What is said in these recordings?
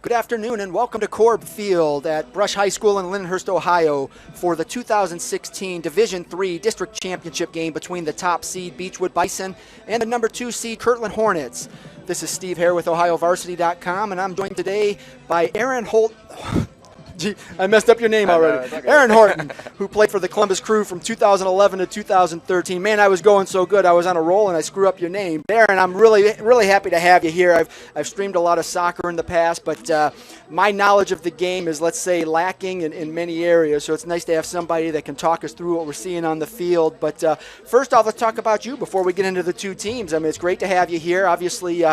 Good afternoon and welcome to Korb Field at Brush High School in Lyndhurst, Ohio for the 2016 Division III District Championship game between the top seed Beachwood Bison and the number 2 seed Kirtland Hornets. This is Steve Hare with OhioVarsity.com, and I'm joined today by Aaron Holt. Gee, I messed up your name already. Okay. Aaron Horton, who played for the Columbus Crew from 2011 to 2013. Man, I was going so good. I was on a roll, and I screw up your name. Aaron, I'm really happy to have you here. I've streamed a lot of soccer in the past, but my knowledge of the game is, let's say, lacking in many areas. So it's nice to have somebody that can talk us through what we're seeing on the field. But first off, let's talk about you before we get into the two teams. I mean, it's great to have you here. Obviously,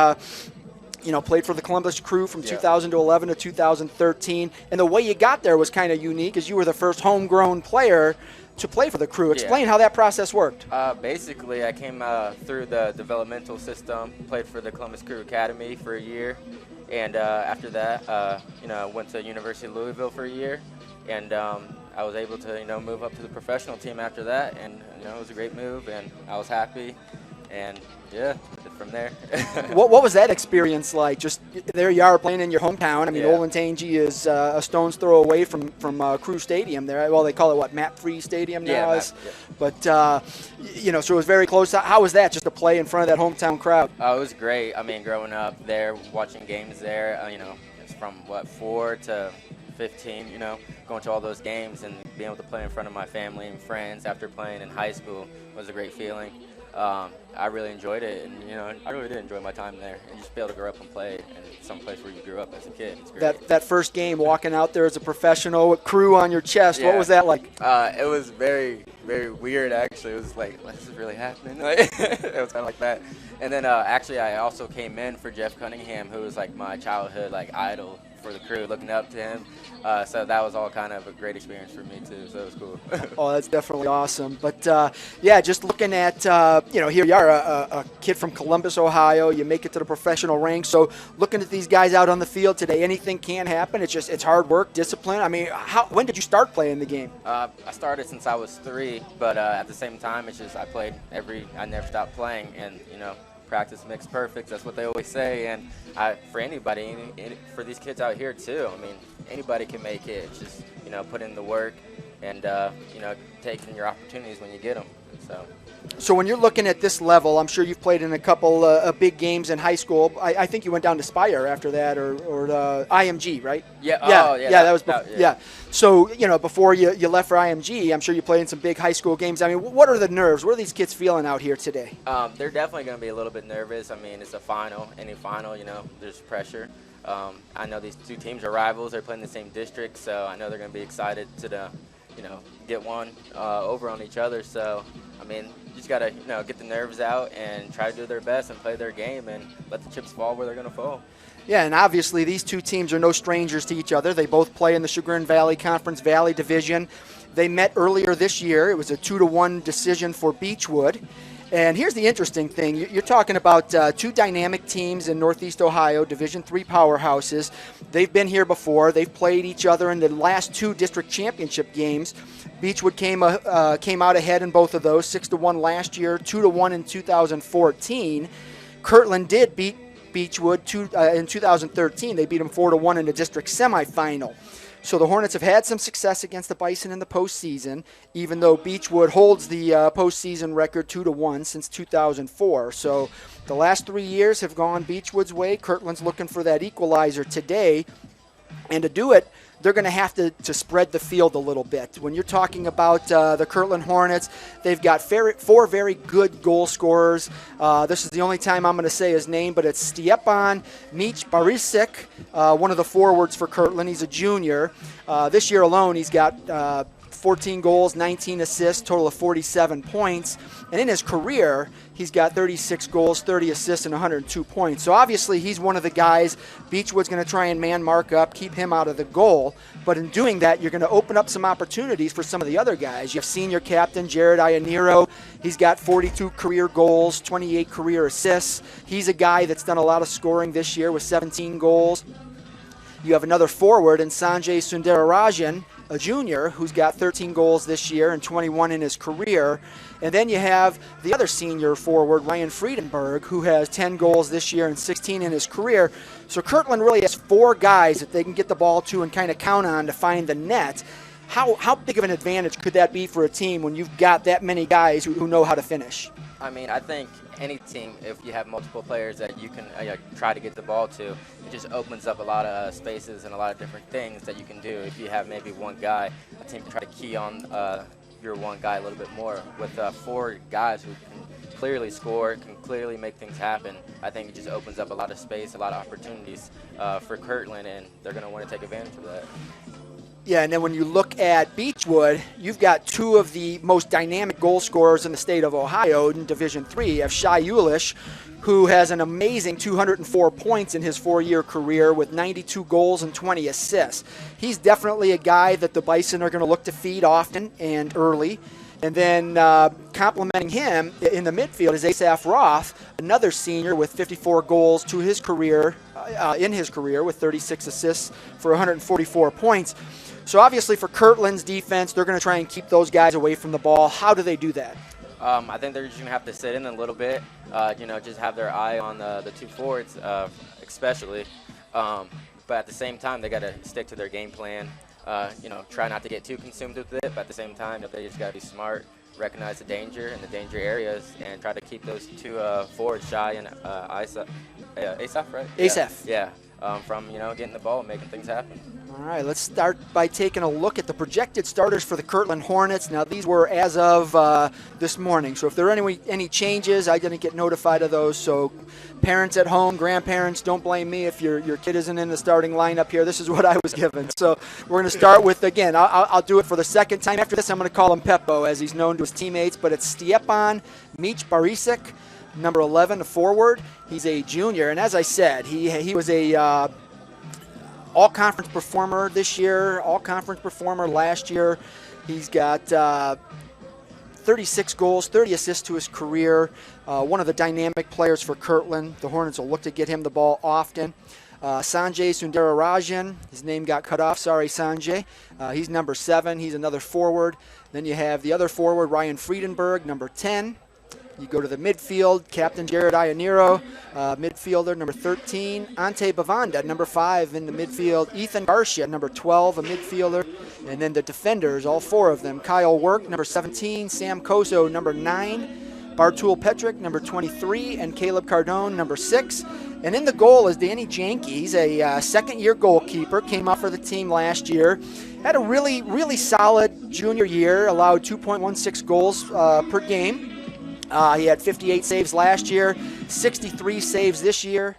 played for the Columbus Crew from 2011 to 2013. And the way you got there was kind of unique, as you were the first homegrown player to play for the Crew. Explain how that process worked. Basically, I came through the developmental system, played for the Columbus Crew Academy for a year. And after that, I went to University of Louisville for a year. And I was able to, move up to the professional team after that. And, it was a great move, and I was happy. And, from there. What was that experience like? Just there you are playing in your hometown. I mean, Olentangy is a stone's throw away from Crew Stadium there. Well, they call it, Map-Free Stadium now? But, so it was very close. How was that, just to play in front of that hometown crowd? It was great. I mean, growing up there, watching games there, it's from, 4 to 15, going to all those games and being able to play in front of my family and friends after playing in high school was a great feeling. I really enjoyed it, and I really did enjoy my time there, and just be able to grow up and play in some place where you grew up as a kid. It's great. That first game, walking out there as a professional with Crew on your chest, what was that like? It was very, very weird, actually. It was like, this is really happening? It was kind of like that. And then actually I also came in for Jeff Cunningham, who was like my childhood idol for the Crew, looking up to him. So that was all kind of a great experience for me too, so it was cool. Oh, that's definitely awesome. But just looking at, here you are, a kid from Columbus, Ohio. You make it to the professional ranks. So looking at these guys out on the field today, anything can happen. It's hard work, discipline. I mean, when did you start playing the game? I started since I was 3, but at the same time, it's just I never stopped playing, and practice makes perfect. That's what they always say. And for anybody, for these kids out here too, I mean, anybody can make it. It's just, put in the work and, taking your opportunities when you get them. So when you're looking at this level, I'm sure you've played in a couple of big games in high school. I think you went down to Spire after that, or IMG, right? Yeah. That was before. Yeah. So, before you left for IMG, I'm sure you played in some big high school games. I mean, what are the nerves? What are these kids feeling out here today? They're definitely going to be a little bit nervous. I mean, it's a final. Any final, there's pressure. I know these two teams are rivals. They're playing the same district, so I know they're going to be excited to get one over on each other. So, I mean, you just got to, get the nerves out and try to do their best and play their game and let the chips fall where they're going to fall. Yeah, and obviously these two teams are no strangers to each other. They both play in the Chagrin Valley Conference Valley Division. They met earlier this year. It was a 2-1 decision for Beachwood. And here's the interesting thing. You're talking about two dynamic teams in Northeast Ohio, Division III powerhouses. They've been here before. They've played each other in the last 2 district championship games. Beachwood came out ahead in both of those, 6-1 last year, 2-1 in 2014. Kirtland did beat Beachwood in 2013. They beat them 4-1 in the district semifinal. So the Hornets have had some success against the Bison in the postseason, even though Beachwood holds the postseason record 2-1 since 2004. So the last 3 years have gone Beachwood's way. Kirtland's looking for that equalizer today. And to do it, they're going to have to spread the field a little bit. When you're talking about the Kirtland Hornets, they've got 4 very good goal scorers. This is the only time I'm going to say his name, but it's Stjepan Barisic, one of the forwards for Kirtland. He's a junior. This year alone, he's got 14 goals, 19 assists, total of 47 points. And in his career, he's got 36 goals, 30 assists, and 102 points. So obviously he's one of the guys Beachwood's going to try and man mark up, keep him out of the goal. But in doing that, you're going to open up some opportunities for some of the other guys. You have senior captain Jared Ianiro. He's got 42 career goals, 28 career assists. He's a guy that's done a lot of scoring this year with 17 goals. You have another forward in Sanjay Sundararajan, a junior, who's got 13 goals this year and 21 in his career. And then you have the other senior forward, Ryan Friedenberg, who has 10 goals this year and 16 in his career. So Kirtland really has 4 guys that they can get the ball to and kind of count on to find the net. How big of an advantage could that be for a team when you've got that many guys who know how to finish? I mean, I think any team, if you have multiple players that you can try to get the ball to, it just opens up a lot of spaces and a lot of different things that you can do. If you have maybe one guy, a team can try to key on your one guy a little bit more. With 4 guys who can clearly score, can clearly make things happen, I think it just opens up a lot of space, a lot of opportunities for Kirtland, and they're going to want to take advantage of that. Yeah, and then when you look at Beachwood, you've got 2 of the most dynamic goal scorers in the state of Ohio in Division III. You have Shai Ulish, who has an amazing 204 points in his 4-year career with 92 goals and 20 assists. He's definitely a guy that the Bison are going to look to feed often and early. And then complementing him in the midfield is Asaph Roth, another senior with 54 goals to his career, in his career with 36 assists for 144 points. So obviously for Kirtland's defense, they're going to try and keep those guys away from the ball. How do they do that? I think they're just going to have to sit in a little bit, just have their eye on the 2 forwards, especially. But at the same time, they got to stick to their game plan. Try not to get too consumed with it, but at the same time, they just got to be smart, recognize the danger and the danger areas, and try to keep those 2 forwards, Shai and Asaph, right? Asaph. Yeah. From getting the ball and making things happen. All right, let's start by taking a look at the projected starters for the Kirtland Hornets. Now, these were as of this morning, so if there are any changes, I didn't get notified of those. So parents at home, grandparents, don't blame me if your kid isn't in the starting lineup here. This is what I was given. So we're going to start with, again, I'll do it for the second time. After this, I'm going to call him Peppo, as he's known to his teammates, but it's Stjepan Mić-Barisic, number 11, a forward. He's a junior, and as I said, he was a all-conference performer this year, all-conference performer last year. He's got 36 goals, 30 assists to his career. One of the dynamic players for Kirtland. The Hornets will look to get him the ball often. Sanjay Sundararajan, his name got cut off. Sorry, Sanjay. He's number 7. He's another forward. Then you have the other forward, Ryan Friedenberg, number 10. You go to the midfield, Captain Jared Ionero, midfielder, number 13. Ante Bavanda, number 5 in the midfield. Ethan Garcia, number 12, a midfielder. And then the defenders, all 4 of them. Kyle Work, number 17. Sam Koso, number 9. Bartul Petrick, number 23. And Caleb Cardone, number 6. And in the goal is Danny Janke. He's a second-year goalkeeper, came up for the team last year. Had a really, really solid junior year, allowed 2.16 goals per game. He had 58 saves last year, 63 saves this year.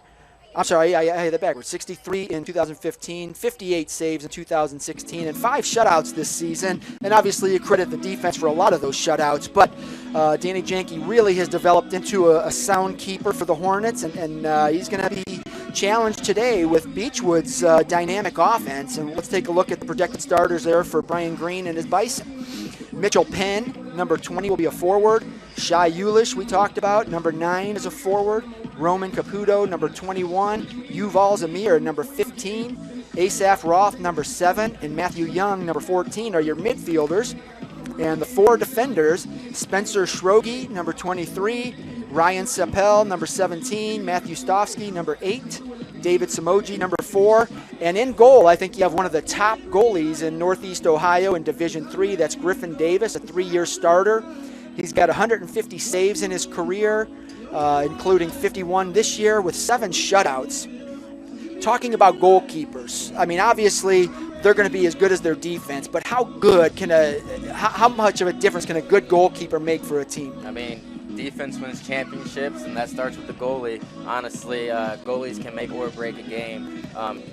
I'm sorry, I had that backwards. 63 in 2015, 58 saves in 2016, and 5 shutouts this season. And obviously you credit the defense for a lot of those shutouts. But Danny Janke really has developed into a sound keeper for the Hornets, and he's going to be challenged today with Beachwood's dynamic offense. And let's take a look at the projected starters there for Brian Green and his Bison. Mitchell Penn, number 20, will be a forward. Shai Ulish, we talked about, number 9 is a forward. Roman Caputo, number 21. Yuval Zamir, number 15. Asaph Roth, number 7. And Matthew Young, number 14, are your midfielders. And the 4 defenders, Spencer Schrogi, number 23. Ryan Seppel, number 17. Matthew Stofsky, number 8. David Samoji, number 4. And in goal, I think you have one of the top goalies in Northeast Ohio in Division III. That's Griffin Davis, a 3-year starter. He's got 150 saves in his career, including 51 this year with 7 shutouts. Talking about goalkeepers, I mean, obviously they're going to be as good as their defense, but how much of a difference can a good goalkeeper make for a team? I mean, defense wins championships, and that starts with the goalie. Honestly, goalies can make or break a game,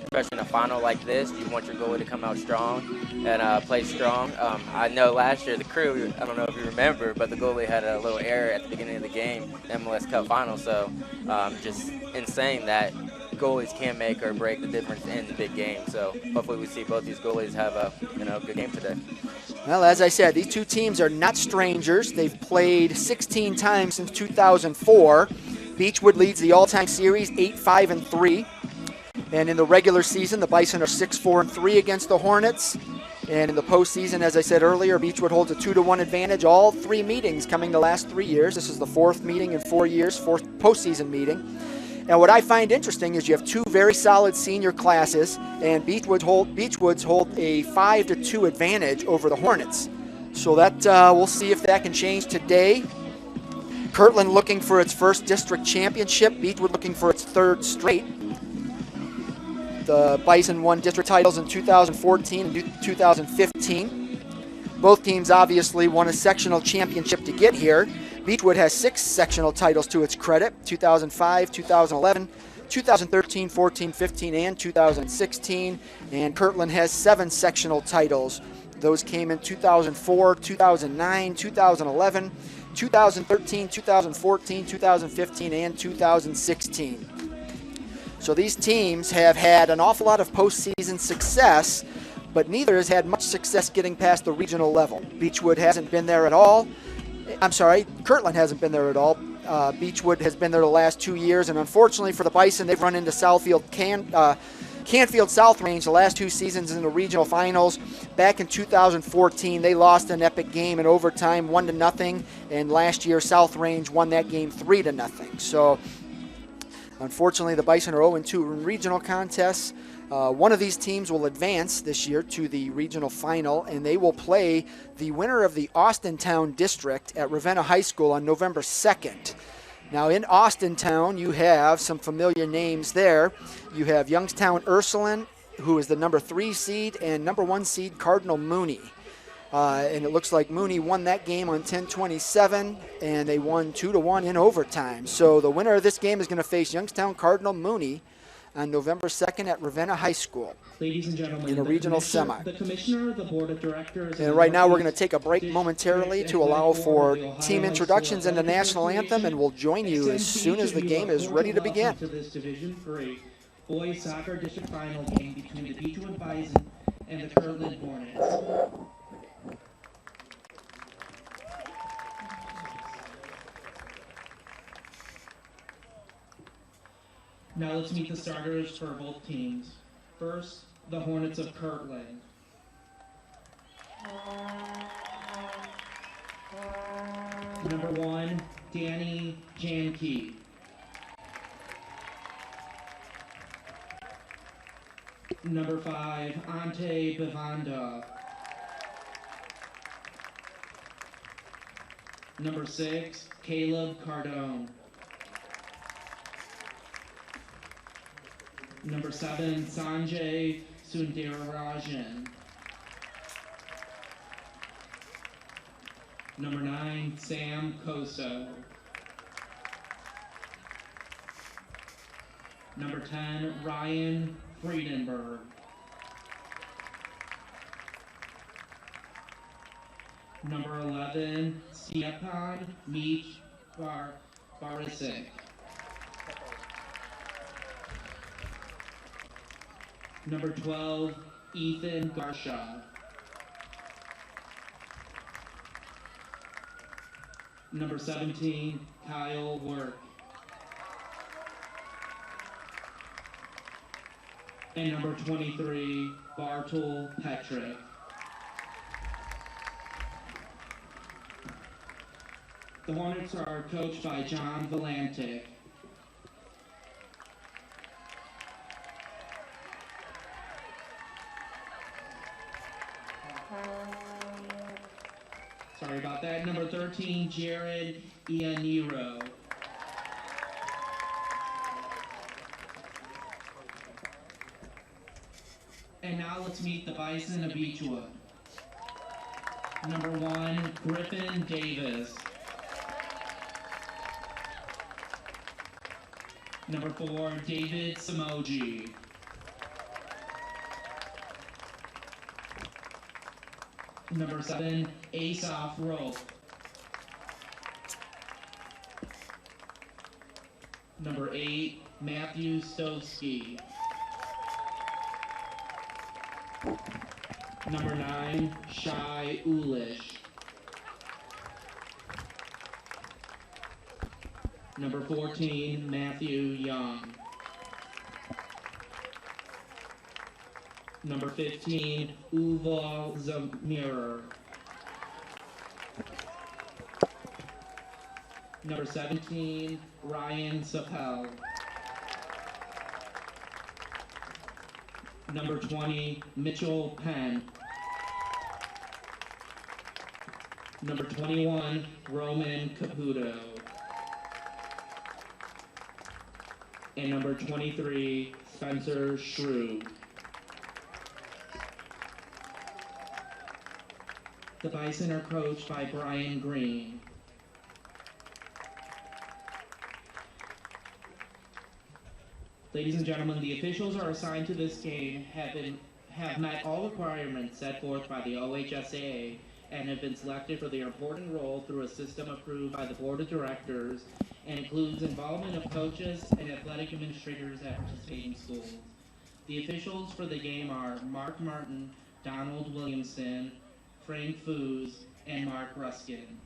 especially in a final like this. You want your goalie to come out strong and play strong. I know last year the Crew, I don't know if you remember, but the goalie had a little error at the beginning of the game, MLS Cup final. So just in saying that, goalies can make or break the difference in the big game. So hopefully we see both these goalies have a good game today. Well, as I said, these 2 teams are not strangers. They've played 16 times since 2004. Beachwood leads the all-time series 8-5-3. And in the regular season, the Bison are 6-4-3 against the Hornets. And in the postseason, as I said earlier, Beachwood holds a 2-1 advantage. All 3 meetings coming the last 3 years. This is the 4th meeting in 4 years, 4th postseason meeting. And what I find interesting is you have 2 very solid senior classes, and Beachwoods hold a 5-2 advantage over the Hornets. So that we'll see if that can change today. Kirtland looking for its first district championship. Beachwood looking for its 3rd straight. The Bison won district titles in 2014 and 2015. Both teams obviously won a sectional championship to get here. Beachwood has 6 sectional titles to its credit: 2005, 2011, 2013, 14, 15, and 2016. And Kirtland has 7 sectional titles. Those came in 2004, 2009, 2011, 2013, 2014, 2015, and 2016. So these teams have had an awful lot of postseason success, but neither has had much success getting past the regional level. Beachwood hasn't been there at all. Kirtland hasn't been there at all. Beachwood has been there the last 2 years, and unfortunately for the Bison, they've run into Canfield South Range the last 2 seasons in the regional finals. Back in 2014, they lost an epic game in overtime, 1-0, and last year South Range won that game 3-0. So unfortunately, the Bison are 0-2 in regional contests. One of these teams will advance this year to the regional final, and they will play the winner of the Austintown District at Ravenna High School on November 2nd. Now, in Austintown, you have some familiar names there. You have Youngstown Ursuline, who is the number 3 seed, and number 1 seed Cardinal Mooney. And it looks like Mooney won that game on 10-27, and they won 2-1 in overtime. So the winner of this game is going to face Youngstown Cardinal Mooney on November 2nd at Ravenna High School. Ladies and gentlemen, in a regional semi. The commissioner, the board of directors, and right now we're going to take a break momentarily to allow for team introductions and the national anthem, and we'll join you as soon as the game is ready to begin. To this Division 3 boys soccer district final game between the Beachwood Bison and the Kirtland Hornets. Now let's meet the starters for both teams. First, the Hornets of Kirtland. Number 1, Danny Janke. Number 5, Ante Bavanda. Number 6, Caleb Cardone. Number 7, Sanjay Sundararajan. Number 9, Sam Koso. Number 10, Ryan Friedenberg. Number 11, Stepan Mich Barisic. Number 12, Ethan Garshaw. Number 17, Kyle Work. And number 23, Bartol Petrick. The Hornets are coached by John Valantic. Sorry about that. Number 13, Jared Ianiro. And now let's meet the Bison of Beachwood. Number 1, Griffin Davis. Number 4, David Samoji. Number 7, Asaf Rope. Number 8, Matthew Stovsky. Number 9, Shai Ulish. Number 14, Matthew Young. Number 15, Uval Zamir. Number 17, Ryan Sapel. Number 20, Mitchell Penn. Number 21, Roman Caputo. And number 23, Spencer Shrew. The Bison are coached by Brian Green. Ladies and gentlemen, the officials are assigned to this game have met all requirements set forth by the OHSAA and have been selected for their important role through a system approved by the Board of Directors and includes involvement of coaches and athletic administrators at participating schools. The officials for the game are Mark Martin, Donald Williamson, Frank Foos, and Mark Ruskin.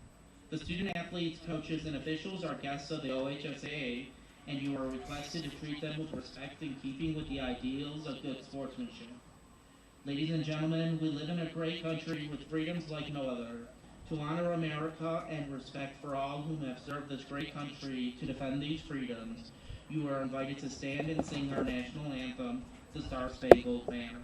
The student athletes, coaches, and officials are guests of the OHSAA, and you are requested to treat them with respect in keeping with the ideals of good sportsmanship. Ladies and gentlemen, we live in a great country with freedoms like no other. To honor America and respect for all whom have served this great country to defend these freedoms, you are invited to stand and sing our national anthem, the Star Spangled Banner.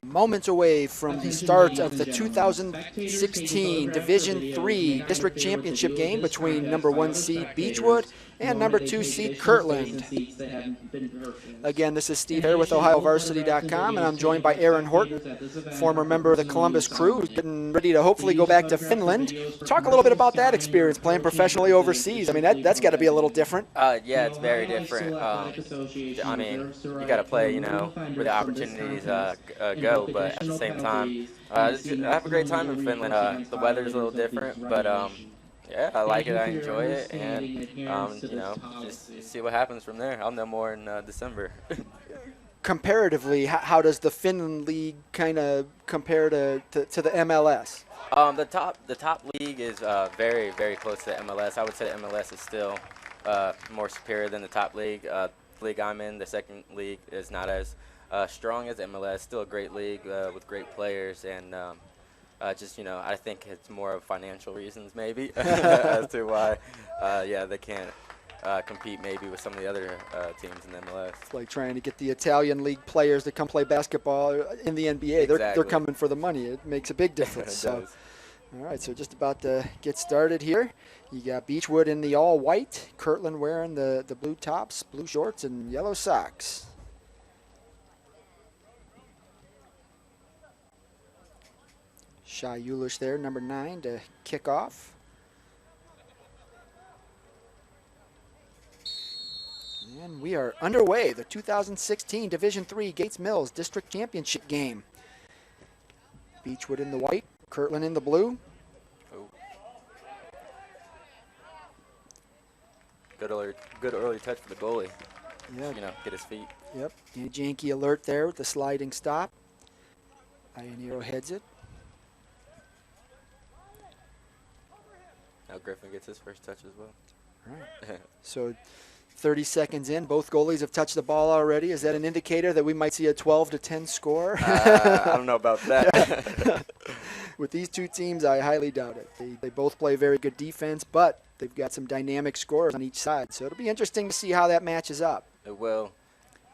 Moments away from the start of the 2016 Division III District Championship game between number 1 seed Beachwood and number 2 seed Kirtland. Again, this is Steve here with OhioVarsity.com, and I'm joined by Aaron Horton, former member of the Columbus Crew, who's getting ready to hopefully go back to Finland. Talk a little bit about that experience, playing professionally overseas. I mean, that's got to be a little different. Yeah, it's very different. I mean, you got to play, where the opportunities go, but at the same time, I have a great time in Finland. The weather's a little different, but yeah, I like it. I enjoy it, and just see what happens from there. I'll know more in December. Comparatively, how does the Finland League kind of compare to the MLS? The top league is very, very close to the MLS. I would say the MLS is still more superior than the top league. The league I'm in, the second league, is not as strong as MLS. Still a great league with great players, and I think it's more of financial reasons maybe as to why they can't compete maybe with some of the other teams in the MLS. It's like trying to get the Italian league players to come play basketball in the NBA. Exactly. They're coming for the money. It makes a big difference. So, all right, so just about to get started here. You got Beachwood in the all white, Kirtland wearing the blue tops, blue shorts, and yellow socks. Shai Eulish there, number 9, to kick off. And we are underway, the 2016 Division III Gates Mills District Championship game. Beachwood in the white, Kirtland in the blue. Oh. Good early touch for the goalie. Yeah. Get his feet. Yep. Danny Janke alert there with the sliding stop. Ionero heads it. Now Griffin gets his first touch as well. All right. So 30 seconds in, both goalies have touched the ball already. Is that an indicator that we might see a 12-10 score? I don't know about that. With these two teams, I highly doubt it. They both play very good defense, but they've got some dynamic scorers on each side. So it'll be interesting to see how that matches up. It will.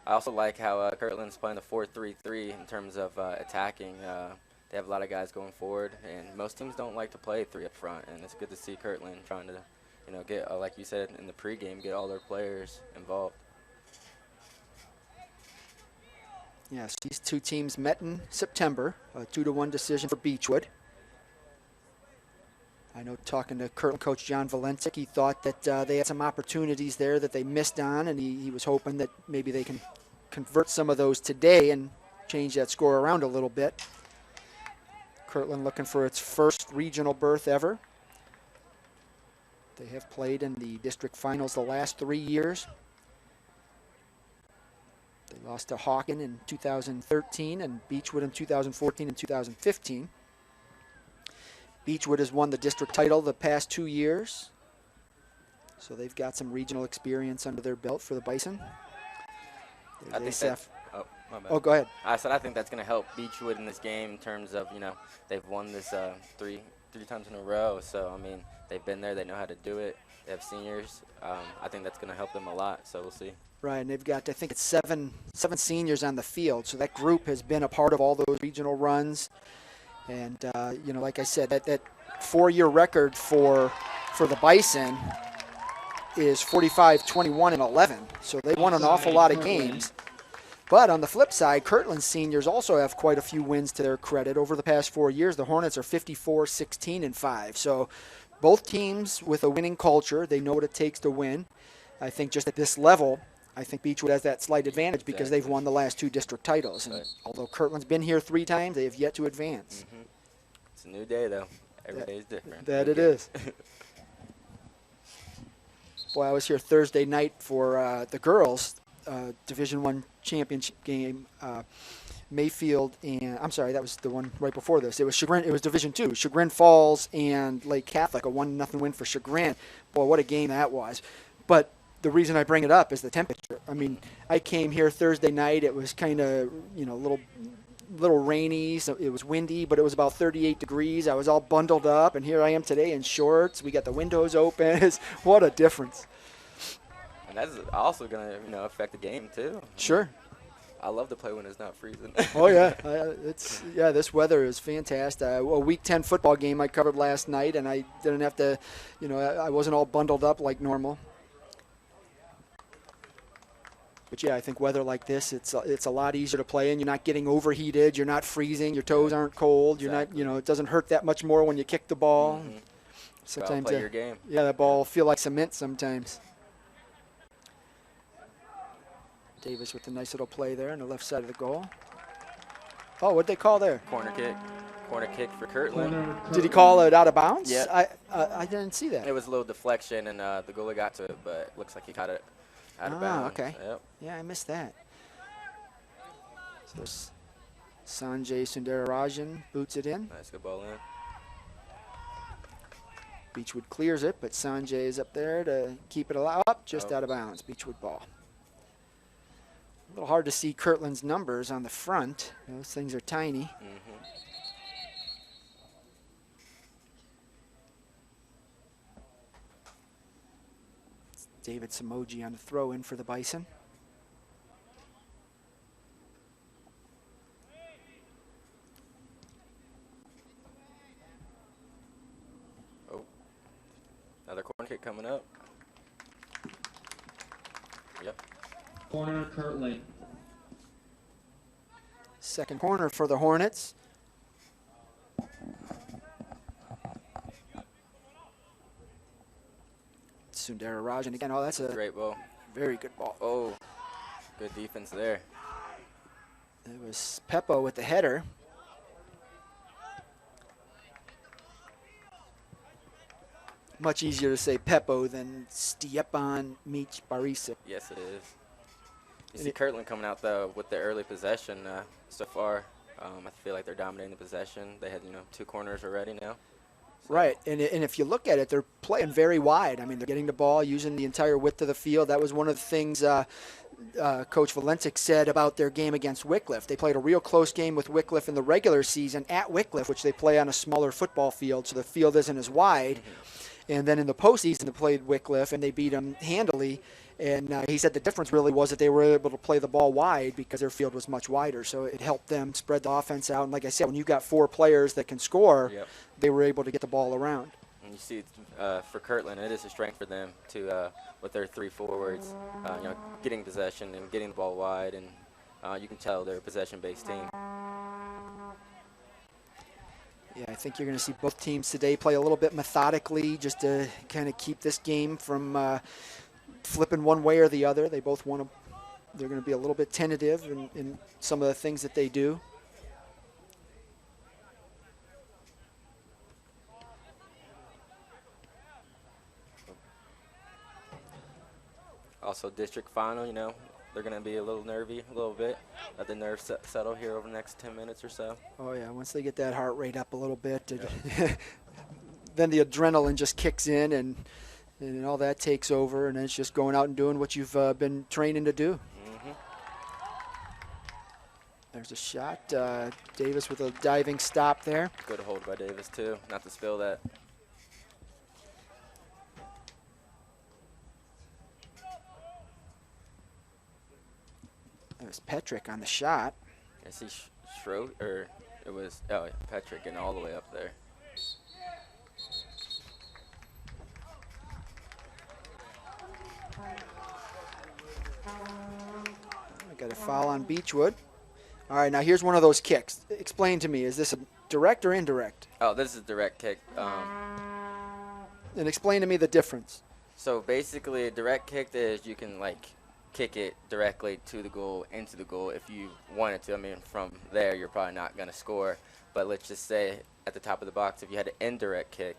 I also like how Kirtland's playing the 4-3-3 in terms of attacking. They have a lot of guys going forward, and most teams don't like to play three up front, and it's good to see Kirtland trying to, get, like you said in the pregame, get all their players involved. Yes, these two teams met in September, a 2-1 decision for Beachwood. I know talking to Kirtland coach John Valensik, he thought that they had some opportunities there that they missed on, and he was hoping that maybe they can convert some of those today and change that score around a little bit. Kirtland looking for its first regional berth ever. They have played in the district finals the last 3 years. They lost to Hawken in 2013 and Beachwood in 2014 and 2015. Beachwood has won the district title the past 2 years, so they've got some regional experience under their belt for the Bison. I think that's, my bad. Oh, go ahead. I think that's going to help Beachwood in this game in terms of, they've won this three times in a row. So, I mean, they've been there. They know how to do it. They have seniors. I think that's going to help them a lot, so we'll see. Right, and they've got, I think it's seven seniors on the field. So that group has been a part of all those regional runs. And, like I said, that 4-year record for the Bison is 45, 21, and 11. So they won an awful lot of games. But on the flip side, Kirtland's seniors also have quite a few wins to their credit. Over the past 4 years, the Hornets are 54, 16, and 5. So both teams with a winning culture, they know what it takes to win. I think just at this level, I think Beachwood has that slight advantage because they've won the last 2 district titles. And although Kirtland's been here 3 times, they have yet to advance. Mm-hmm. It's a new day, though. Every day is different. That it is. Boy, I was here Thursday night for the girls' Division I championship game. Mayfield and I'm sorry, that was the one right before this. It was Chagrin. It was Division II. Chagrin Falls and Lake Catholic, a 1-0 win for Chagrin. Boy, what a game that was! But the reason I bring it up is the temperature. I mean, I came here Thursday night. It was kind of little rainy, so it was windy, but it was about 38 degrees. I was all bundled up, and here I am today in shorts. We got the windows open. What a difference! And that's also going to affect the game too. Sure. I love to play when it's not freezing. Oh yeah, this weather is fantastic. A Week 10 football game I covered last night, and I didn't have to, I wasn't all bundled up like normal. But yeah, I think weather like this, it's a lot easier to play in. You're not getting overheated. You're not freezing. Your toes aren't cold. You're not, it doesn't hurt that much more when you kick the ball. Mm-hmm. Sometimes play your game. Yeah, that ball feel like cement sometimes. Davis with a nice little play there on the left side of the goal. Oh, what'd they call there? Corner kick for Kirtland. Did he call it out of bounds? Yeah. I didn't see that. It was a little deflection, and the goalie got to it, but it looks like he caught it out of bounds. Okay. Yep. Yeah, I missed that. So Sanjay Sundararajan boots it in. Nice, good ball in. Beachwood clears it, but Sanjay is up there to keep it up, just out of bounds. Beachwood ball. A little hard to see Kirtland's numbers on the front. Those things are tiny. Mm-hmm. David Samoji on the throw-in for the Bison. Oh, another corner kick coming up. Yep. Corner, Kirtland. Second corner for the Hornets. Sundararajan again. Oh, that's a Great ball. very good ball. Oh, good defense there. It was Peppo with the header. Much easier to say Peppo than Stjepan Mić Barisic. Yes, it is. You see Kirtland coming out, though, with their early possession so far. I feel like they're dominating the possession. They had, 2 corners already now. So. Right, and if you look at it, they're playing very wide. I mean, they're getting the ball, using the entire width of the field. That was one of the things Coach Valentick said about their game against Wycliffe. They played a real close game with Wycliffe in the regular season at Wycliffe, which they play on a smaller football field, so the field isn't as wide. And then in the postseason, they played Wycliffe, and they beat them handily. And he said the difference really was that they were able to play the ball wide because their field was much wider. So it helped them spread the offense out. And like I said, when you've got 4 players that can score, they were able to get the ball around. And you see, for Kirtland, it is a strength for them to, with their 3 forwards, getting possession and getting the ball wide. And you can tell they're a possession-based team. Yeah, I think you're going to see both teams today play a little bit methodically just to kind of keep this game from flipping one way or the other. They both want to. They're going to be a little bit tentative in some of the things that they do. Also, district final, they're going to be a little nervy, a little bit. Let the nerves settle here over the next 10 minutes or so. Oh, yeah, once they get that heart rate up a little bit, then the adrenaline just kicks in and all that takes over, and then it's just going out and doing what you've been training to do. There's a shot. Davis with a diving stop there. Good hold by Davis, too. Not to spill that. There's Petrick on the shot. I see it was Petrick getting all the way up there. We got a foul on Beachwood. All right, now here's one of those kicks. Explain to me, is this a direct or indirect? Oh, this is a direct kick. And explain to me the difference. So basically, a direct kick is you can kick it directly to the goal, into the goal if you wanted to. I mean, from there, you're probably not going to score. But let's just say at the top of the box, if you had an indirect kick,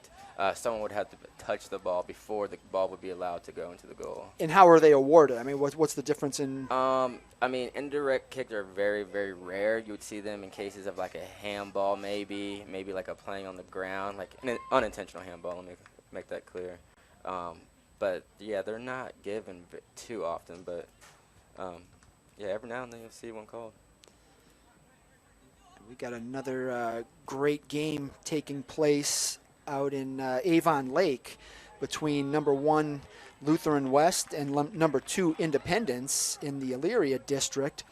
someone would have to touch the ball before the ball would be allowed to go into the goal. And how are they awarded? I mean, what's the difference in? I mean, indirect kicks are very, very rare. You would see them in cases of like a handball, maybe like a playing on the ground, like an unintentional handball. Let me make that clear. But yeah, they're not given too often. But yeah, every now and then you'll see one called. We got another great game taking place out in Avon Lake between number 1 Lutheran West and number 2 Independence in the Elyria district.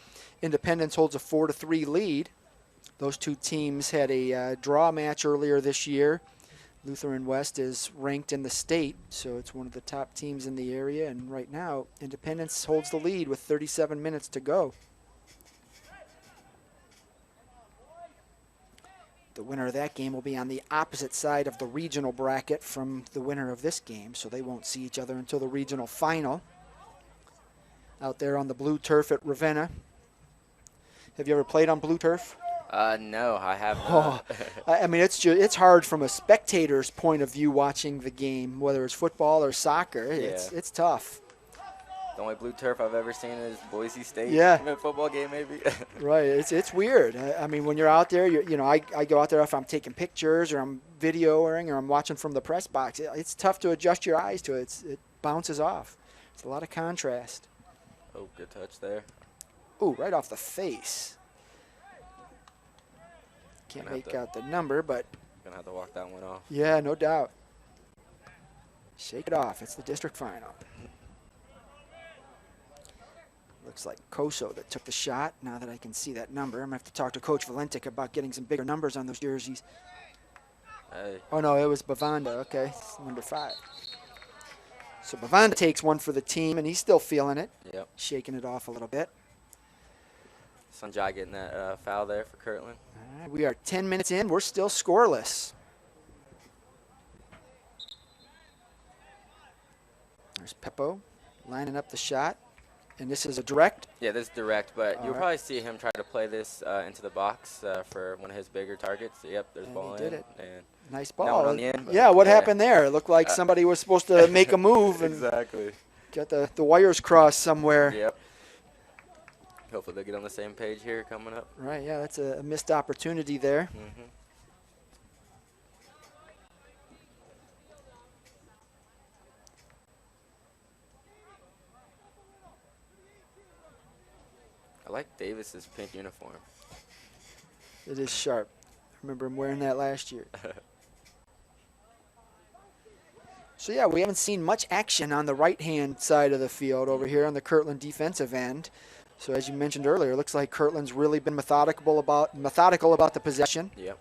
Independence holds a 4-3 lead. Those two teams had a draw match earlier this year. Lutheran West is ranked in the state, so it's one of the top teams in the area. And right now, Independence holds the lead with 37 minutes to go. The winner of that game will be on the opposite side of the regional bracket from the winner of this game, so they won't see each other until the regional final. Out there on the blue turf at Ravenna. Have you ever played on blue turf? No, I have not. I mean, it's hard from a spectator's point of view watching the game, whether it's football or soccer. It's tough. The only blue turf I've ever seen is Boise State. Yeah. In a football game, maybe. Right. It's weird. I mean, when you're out there, I go out there if I'm taking pictures or I'm videoing or I'm watching from the press box. It's tough to adjust your eyes to it. It bounces off. It's a lot of contrast. Oh, good touch there. Ooh, right off the face. Can't make out the number, but. Gonna have to walk that one off. Yeah, no doubt. Shake it off. It's the district final. Looks like Koso that took the shot. Now that I can see that number, I'm going to have to talk to Coach Valentic about getting some bigger numbers on those jerseys. Hey. Oh, no, it was Bavanda. Okay, number 5. So Bavanda takes one for the team, and he's still feeling it. Yep. Shaking it off a little bit. Sanjay getting that foul there for Kirtland. All right, we are 10 minutes in. We're still scoreless. There's Peppo lining up the shot. And this is a direct? Yeah, this is direct, but you'll right. probably see him try to play this into the box for one of his bigger targets. Yep, there's And ball he did in. it. And Nice that one ball. on the end, but Yeah, what yeah. happened there? It looked like somebody was supposed to make a move and exactly. get the wires crossed somewhere. Yep. Hopefully they get on the same page here coming up. Right, yeah, that's a missed opportunity there. like Davis's pink uniform. It is sharp. I remember him wearing that last year. So, yeah, we haven't seen much action on the right-hand side of the field over here on the Kirtland defensive end. So, as you mentioned earlier, it looks like Kirtland's really been methodical about the possession. Yep.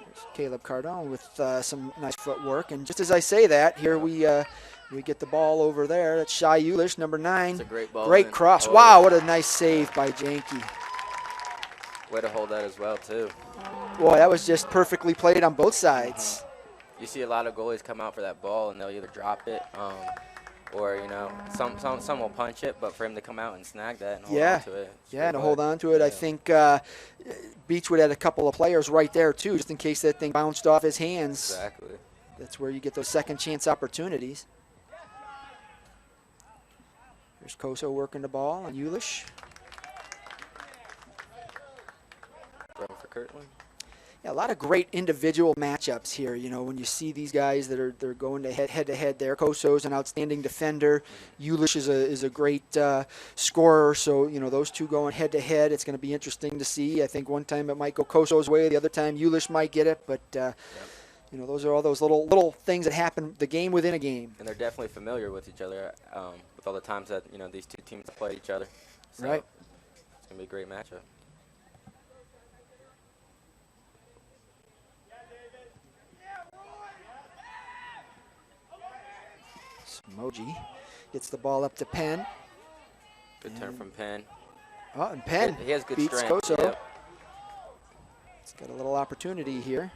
There's Caleb Cardone with some nice footwork. And just as I say that, here we get the ball over there. That's Shai Eulish, number 9. It's a great ball. Great cross. Wow, what a nice save by Janke. Way to hold that as well, too. Boy, that was just perfectly played on both sides. You see a lot of goalies come out for that ball, and they'll either drop it or, some will punch it, but for him to come out and snag that and hold on to it. Yeah, to hold on to it. Yeah. I think Beachwood had a couple of players right there, too, just in case that thing bounced off his hands. Exactly. That's where you get those second chance opportunities. There's Koso working the ball on Eulish. For Kirtland. Yeah, a lot of great individual matchups here. You know, when you see these guys that they're going to head to head there. Koso's an outstanding defender. Eulish is a great scorer. So those two going head to head. It's going to be interesting to see. I think one time it might go Koso's way, the other time Eulish might get it. But those are all those little things that happen. The game within a game. And they're definitely familiar with each other with all the times that these two teams play each other. So right. It's going to be a great matchup. Moji gets the ball up to Penn. Good turn from Penn. Oh, and Penn he has good beats strength. Koso. Yep. He's got a little opportunity here.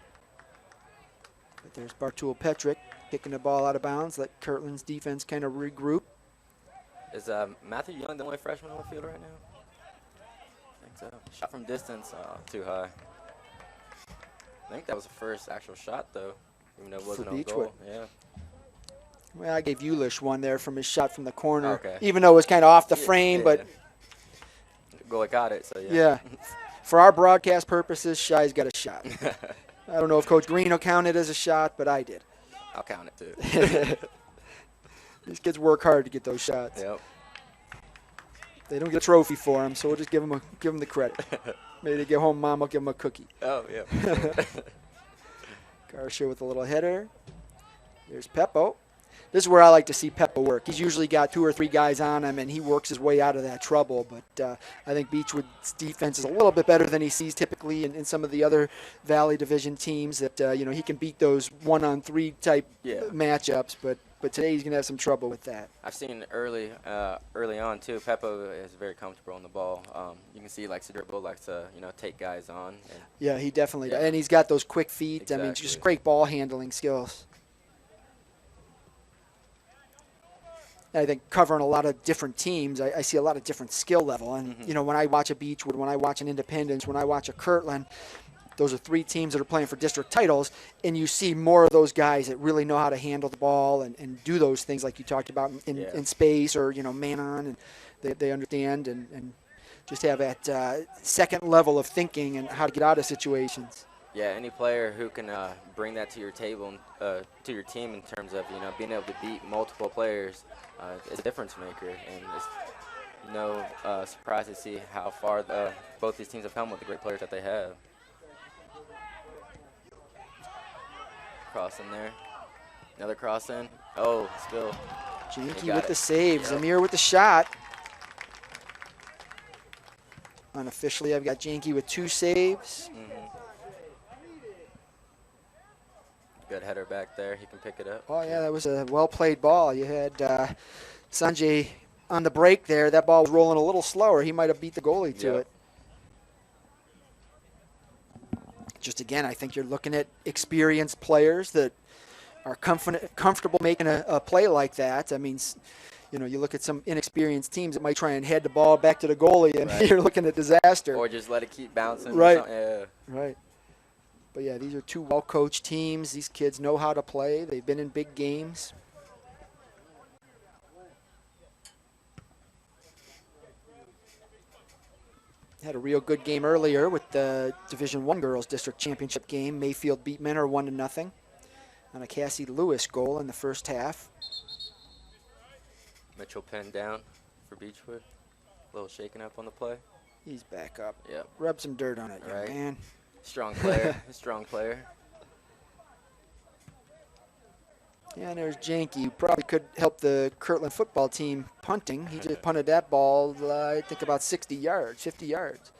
But there's Bartul Petrick kicking the ball out of bounds. Let Kirtland's defense kind of regroup. Is Matthew Young the only freshman on the field right now? I think so. Shot from distance, too high. I think that was the first actual shot, though, even though it wasn't on goal. Yeah. Well, I gave Eulish one there from his shot from the corner, okay. Even though it was kind of off the frame, but goalie got it, so yeah. Yeah. For our broadcast purposes, Shai's got a shot. I don't know if Coach Green will count it as a shot, but I did. I'll count it, too. These kids work hard to get those shots. Yep. They don't get a trophy for them, so we'll just give them the credit. Maybe they get home, Mom will give them a cookie. Oh, yeah. Garcia with a little header. There's Peppo. This is where I like to see Peppo work. He's usually got 2 or 3 guys on him, and he works his way out of that trouble. But I think Beachwood's defense is a little bit better than he sees typically in some of the other Valley Division teams. That he can beat those 1-on-3 type matchups. But today he's going to have some trouble with that. I've seen early on too. Peppo is very comfortable on the ball. You can see he likes to dribble, likes to take guys on. Yeah, he definitely does. And he's got those quick feet. Exactly. I mean, just great ball handling skills. I think covering a lot of different teams, I see a lot of different skill level. And, when I watch a Beachwood, when I watch an Independence, when I watch a Kirtland, those are 3 teams that are playing for district titles, and you see more of those guys that really know how to handle the ball and do those things like you talked about in space or, man on, and they understand and just have that second level of thinking and how to get out of situations. Yeah, any player who can bring that to your table, to your team in terms of, being able to beat multiple players is a difference maker. And it's no surprise to see how far both these teams have come with the great players that they have. Cross in there. Another cross in. Oh, still. Janke with the save. Yep. Zamir with the shot. Unofficially, I've got Janke with 2 saves. Good header back there. He can pick it up. Oh, yeah, that was a well-played ball. You had Sanjay on the break there. That ball was rolling a little slower. He might have beat the goalie to it. Just, again, I think you're looking at experienced players that are comfortable making a play like that. I mean, you look at some inexperienced teams that might try and head the ball back to the goalie, and you're looking at disaster. Or just let it keep bouncing. Right. Yeah. Right. But, yeah, these are 2 well-coached teams. These kids know how to play. They've been in big games. Had a real good game earlier with the Division I Girls District Championship game. Mayfield beat Menor 1-0 on a Cassie Lewis goal in the first half. Mitchell Penn down for Beachwood. A little shaking up on the play. He's back up. Yep. Rub some dirt on it, young Right. man. Strong player. Strong player. Yeah, and there's Janke, who probably could help the Kirtland football team punting. He just punted that ball, I think, about 60 yards, 50 yards.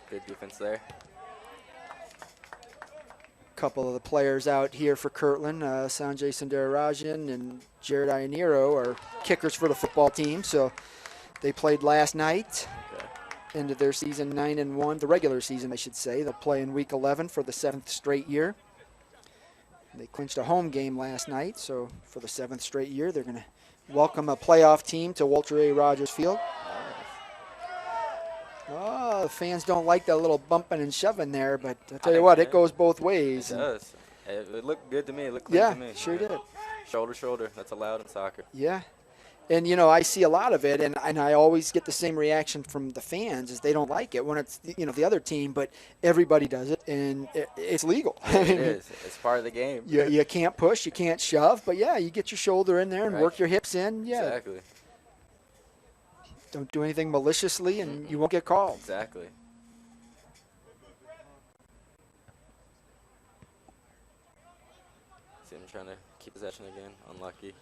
Good defense there. Couple of the players out here for Kirtland, Sanjay Sundararajan and Jared Ionero are kickers for the football team. So they played last night. Okay. Ended their season 9-1, the regular season, I should say. They'll play in week 11 for the 7th straight year. They clinched a home game last night, so for the 7th straight year, they're going to welcome a playoff team to Walter A. Rogers Field. Oh, the fans don't like that little bumping and shoving there, but I'll tell you what, it goes both ways. It does. It looked good to me. It looked clean to me. Yeah, sure did. Shoulder, shoulder. That's allowed in soccer. Yeah. And, you know, I see a lot of it, and I always get the same reaction from the fans is they don't like it when it's, you know, the other team, but everybody does it, and it's legal. It is. It's part of the game. You can't push, you can't shove, but, yeah, you get your shoulder in there and work your hips in. Yeah. Exactly. Don't do anything maliciously, and you won't get called. Exactly. See him trying to keep possession again. Unlucky.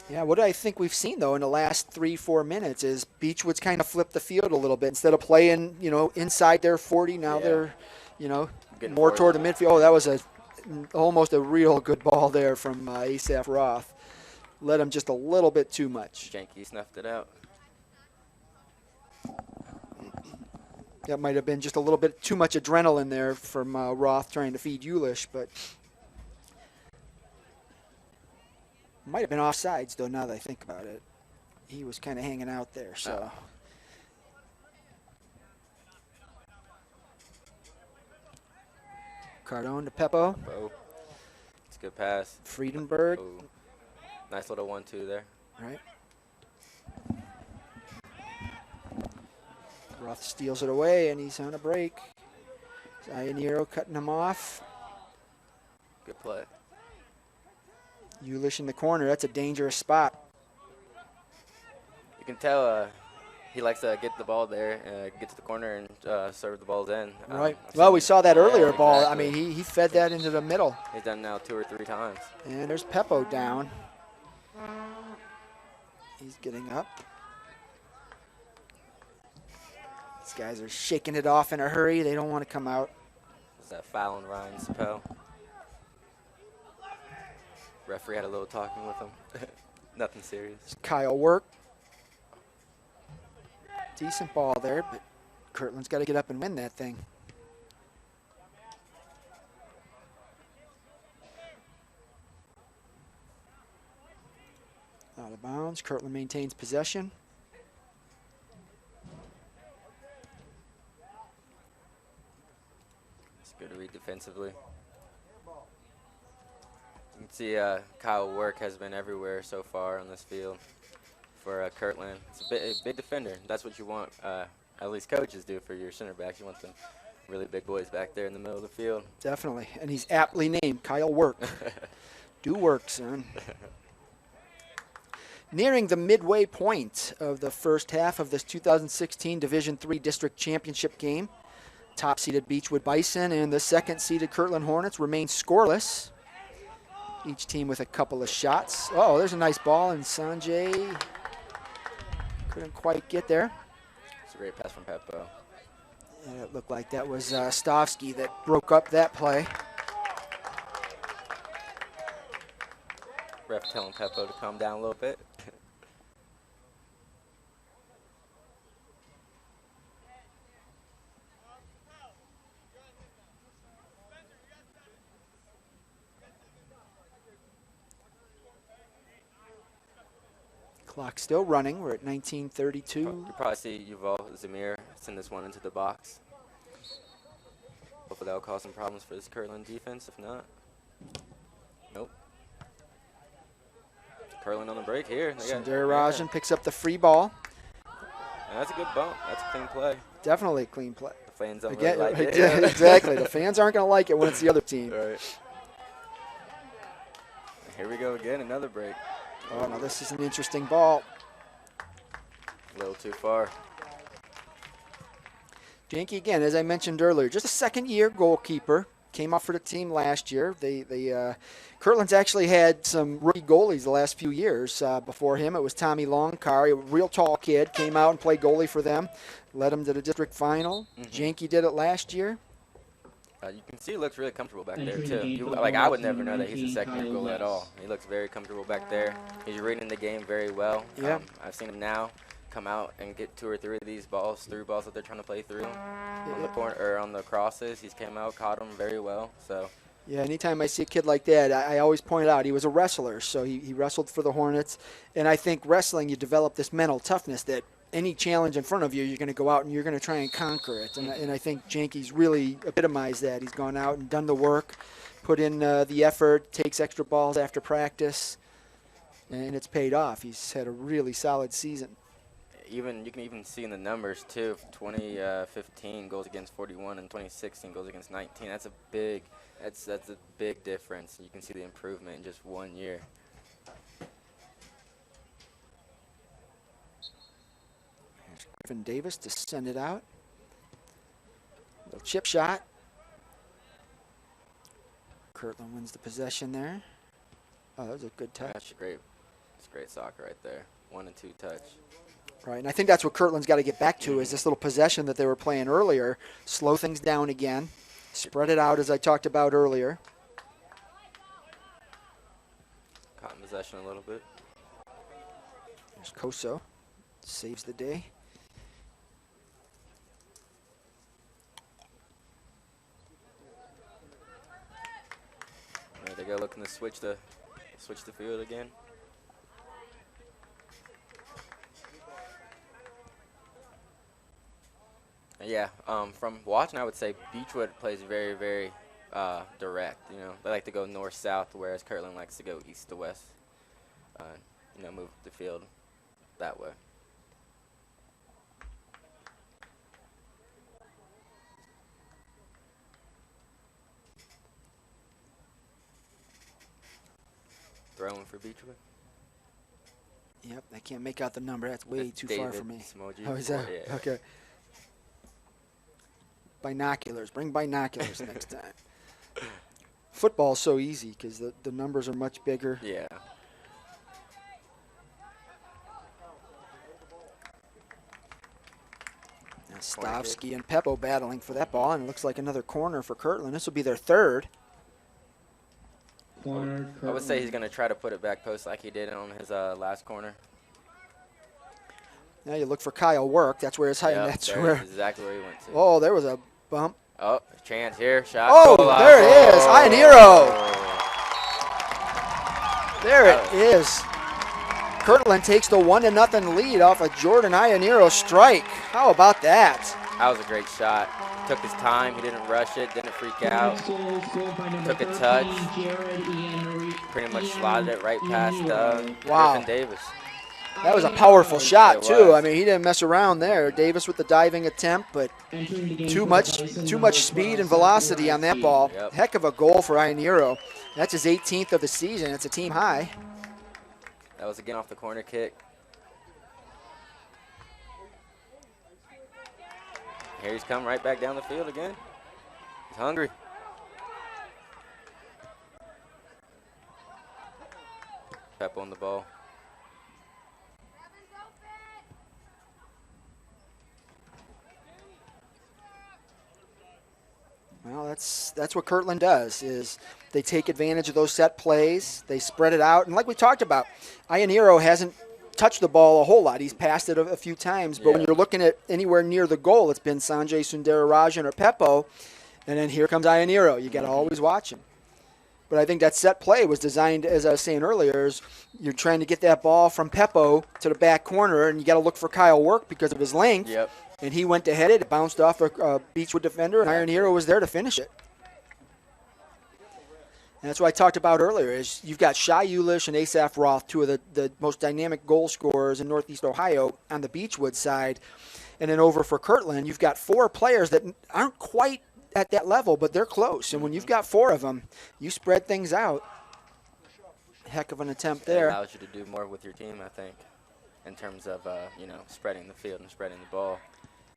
Yeah, what I think we've seen, though, in the last 3-4 minutes is Beachwood's kind of flipped the field a little bit. Instead of playing, you know, inside their 40, now they're, you know, Getting more forward. toward the midfield. Oh, that was almost a real good ball there from Asaph Roth. Led him just a little bit too much. Janke snuffed it out. That might have been just a little bit too much adrenaline there from Roth trying to feed Eulish, but might have been offsides, though, now that I think about it. He was kind of hanging out there, so. Cardone to Peppo. Oh, it's a good pass. Friedenberg. Oh, nice little 1-2 there. Right. Roth steals it away, and he's on a break. Ionero cutting him off. Good play. Eulish in the corner. That's a dangerous spot. You can tell he likes to get the ball there, get to the corner, and serve the balls in. Right. Well, we saw that earlier ball. Exactly. I mean, he fed that into the middle. He's done now 2 or 3 times. And there's Peppo down. He's getting up. These guys are shaking it off in a hurry. They don't want to come out. Is that foul on Ryan Sapel? Referee had a little talking with him. Nothing serious. Kyle Work. Decent ball there, but Kirtland's got to get up and win that thing. Out of bounds. Kirtland maintains possession. It's good to read defensively. You can see Kyle Work has been everywhere so far on this field for Kirtland. It's a big defender. That's what you want, at least coaches do for your center backs. You want them really big boys back there in the middle of the field. Definitely. And he's aptly named Kyle Work. Do work, son. Nearing the midway point of the first half of this 2016 Division III District Championship game, top-seeded Beachwood Bison and the second-seeded Kirtland Hornets remain scoreless. Each team with a couple of shots. Oh, there's a nice ball, and Sanjay couldn't quite get there. It's a great pass from Peppo. And it looked like that was Stavsky that broke up that play. Ref telling Peppo to calm down a little bit. Clock still running. We're at 19:32. You probably see Yuval Zamir send this one into the box. Hopefully that'll cause some problems for this Kirtland defense. If not, nope. Kirtland on the break here. Sundararajan picks up the free ball. And that's a good bump. That's a clean play. Definitely a clean play. The fans don't Again, really like it. exactly. The fans aren't going to like it when it's the other team. Right. Here we go again, another break. Oh, no, this is an interesting ball. A little too far. Janke, again, as I mentioned earlier, just a second-year goalkeeper. Came up for the team last year. Kirtland's actually had some rookie goalies the last few years. Before him, it was Tommy Longcar, a real tall kid, came out and played goalie for them, led them to the district final. Janke did it last year. You can see he looks really comfortable back there, too. I would never know that he's a second-year goalie at all. He looks very comfortable back there. He's reading the game very well. Yeah. I've seen him now come out and get 2 or 3 of these balls, through balls that they're trying to play through on the corner or on the crosses. He's came out, caught them very well. So yeah, anytime I see a kid like that, I always point out he was a wrestler, so he wrestled for the Hornets. And I think wrestling, you develop this mental toughness that any challenge in front of you, you're going to go out and you're going to try and conquer it. And I think Janke's really epitomized that. He's gone out and done the work, put in the effort, takes extra balls after practice, and it's paid off. He's had a really solid season. You can even see in the numbers too. 2015 goals against 41 and 2016 goals against 19. That's a big difference. You can see the improvement in just 1 year. Here's Griffin Davis to send it out. Little chip shot. Kirtland wins the possession there. Oh, that was a good touch. That's great. It's great soccer right there. 1 and 2 touch. Right, and I think that's what Kirtland's got to get back to is this little possession that they were playing earlier. Slow things down again. Spread it out as I talked about earlier. Caught in possession a little bit. There's Koso. Saves the day. There they go, looking to switch the field again. Yeah, from watching, I would say Beachwood plays very, very direct. You know, they like to go north-south, whereas Kirtland likes to go east to west. Move the field that way. Throwing for Beachwood. Yep, I can't make out the number. That's way too far for me. Smoji. Oh, is that? Yeah. Okay. Binoculars. Bring binoculars next time. Football's so easy because the numbers are much bigger. Yeah. Now Stavsky and Peppo battling for that ball, and it looks like another corner for Kirtland. This will be their third. Corner, I would say he's going to try to put it back post like he did on his last corner. Now you look for Kyle Work. That's where his height. Yep, That's there where. is exactly where he went to. Oh, there was a bump. Oh, chance here. Shot. Oh, goal there it is. line. Ionero. There it is. Kirtland takes the 1-0 lead off a Jordan Ionero strike. How about that? That was a great shot. Took his time. He didn't rush it. Didn't freak out. Took a touch. Pretty much slotted it right past Wow. Griffin Davis. That was a powerful shot, It too. was. I mean, he didn't mess around there. Davis with the diving attempt, but too much speed and velocity on that ball. Yep. Heck of a goal for Ionero. That's his 18th of the season. It's a team high. That was again off the corner kick. Here he's come right back down the field again. He's hungry. Pep on the ball. Well, that's what Kirtland does, is they take advantage of those set plays. They spread it out. And like we talked about, Ionero hasn't touched the ball a whole lot. He's passed it a few times. But when you're looking at anywhere near the goal, it's been Sanjay Sundararajan or Peppo. And then here comes Ionero. You got to always watch him. But I think that set play was designed, as I was saying earlier, is you're trying to get that ball from Peppo to the back corner, and you got to look for Kyle Work because of his length. Yep. And he went to head it. It bounced off a Beachwood defender, and Ionero was there to finish it. And that's what I talked about earlier, is you've got Shai Ulish and Asaph Roth, two of the most dynamic goal scorers in Northeast Ohio on the Beachwood side. And then over for Kirtland, you've got 4 players that aren't quite at that level, but they're close. And when you've got 4 of them, you spread things out. Heck of an attempt there. It allows you to do more with your team, I think. in terms of spreading the field and spreading the ball.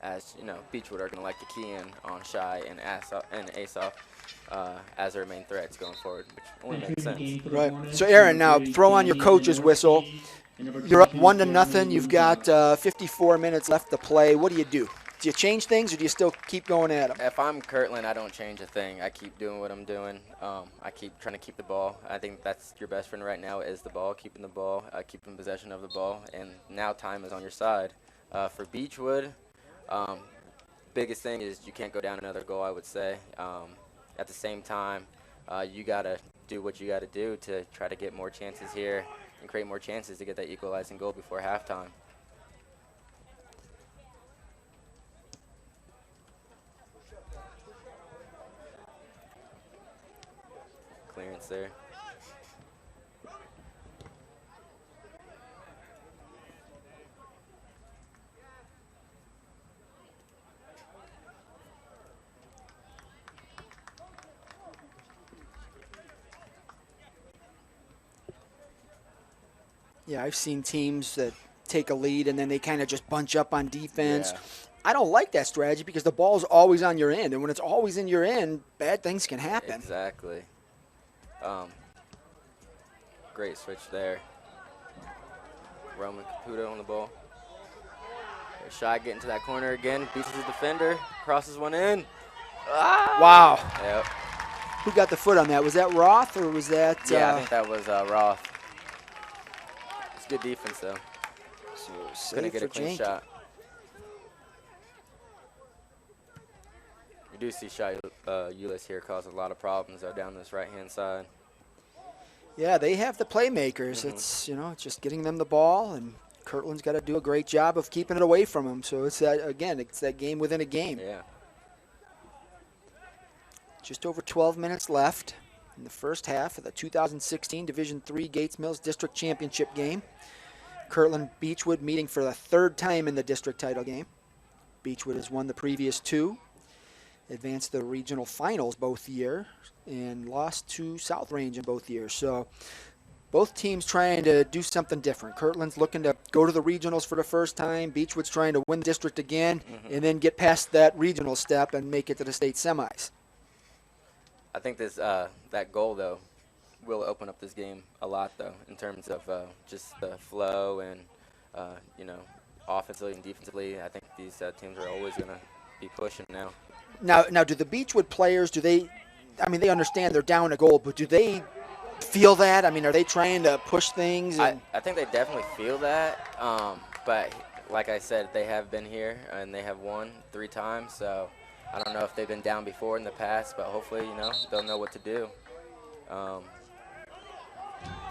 As Beachwood are going to like to key in on Shy and Asoff as their main threats going forward, which only makes sense. Right. So Aaron, now throw on your coach's whistle. You're up 1-0. You've got 54 minutes left to play. What do? Do you change things, or do you still keep going at them? If I'm Kirtland, I don't change a thing. I keep doing what I'm doing. I keep trying to keep the ball. I think that's your best friend right now is the ball, keeping the ball, keeping possession of the ball, and now time is on your side. For Beachwood, biggest thing is you can't go down another goal, I would say. At the same time, you got to do what you got to do to try to get more chances here and create more chances to get that equalizing goal before halftime. Clearance there. Yeah, I've seen teams that take a lead and then they kind of just bunch up on defense. Yeah. I don't like that strategy because the ball's always on your end, and when it's always in your end, bad things can happen. Exactly. Great switch there. Roman Caputo on the ball. Shy getting to that corner again. Beats his defender. Crosses one in. Ah! Wow. Yep. Who got the foot on that? Was that Roth or was that? Yeah, I think that was Roth. It's good defense though. So Couldn't get a for clean Janky. shot. You do see Shy Ulis here cause a lot of problems down this right-hand side. Yeah, they have the playmakers. Mhm. It's it's just getting them the ball, and Kirtland's got to do a great job of keeping it away from them. So it's that it's that game within a game. Yeah. Just over 12 minutes left in the first half of the 2016 Division III Gates Mills District Championship game. Kirtland Beachwood meeting for the third time in the district title game. Beachwood has won the previous two, advanced to the regional finals both year, and lost to South Range in both years. So both teams trying to do something different. Kirtland's looking to go to the regionals for the first time. Beachwood's trying to win district again and then get past that regional step and make it to the state semis. I think this that goal though will open up this game a lot though in terms of just the flow and offensively and defensively. I think these teams are always going to be pushing now. Now, do the Beachwood players, they understand they're down a goal, but do they feel that? I mean, are they trying to push things? I think they definitely feel that, but like I said, they have been here and they have won 3 times, so I don't know if they've been down before in the past, but hopefully, they'll know what to do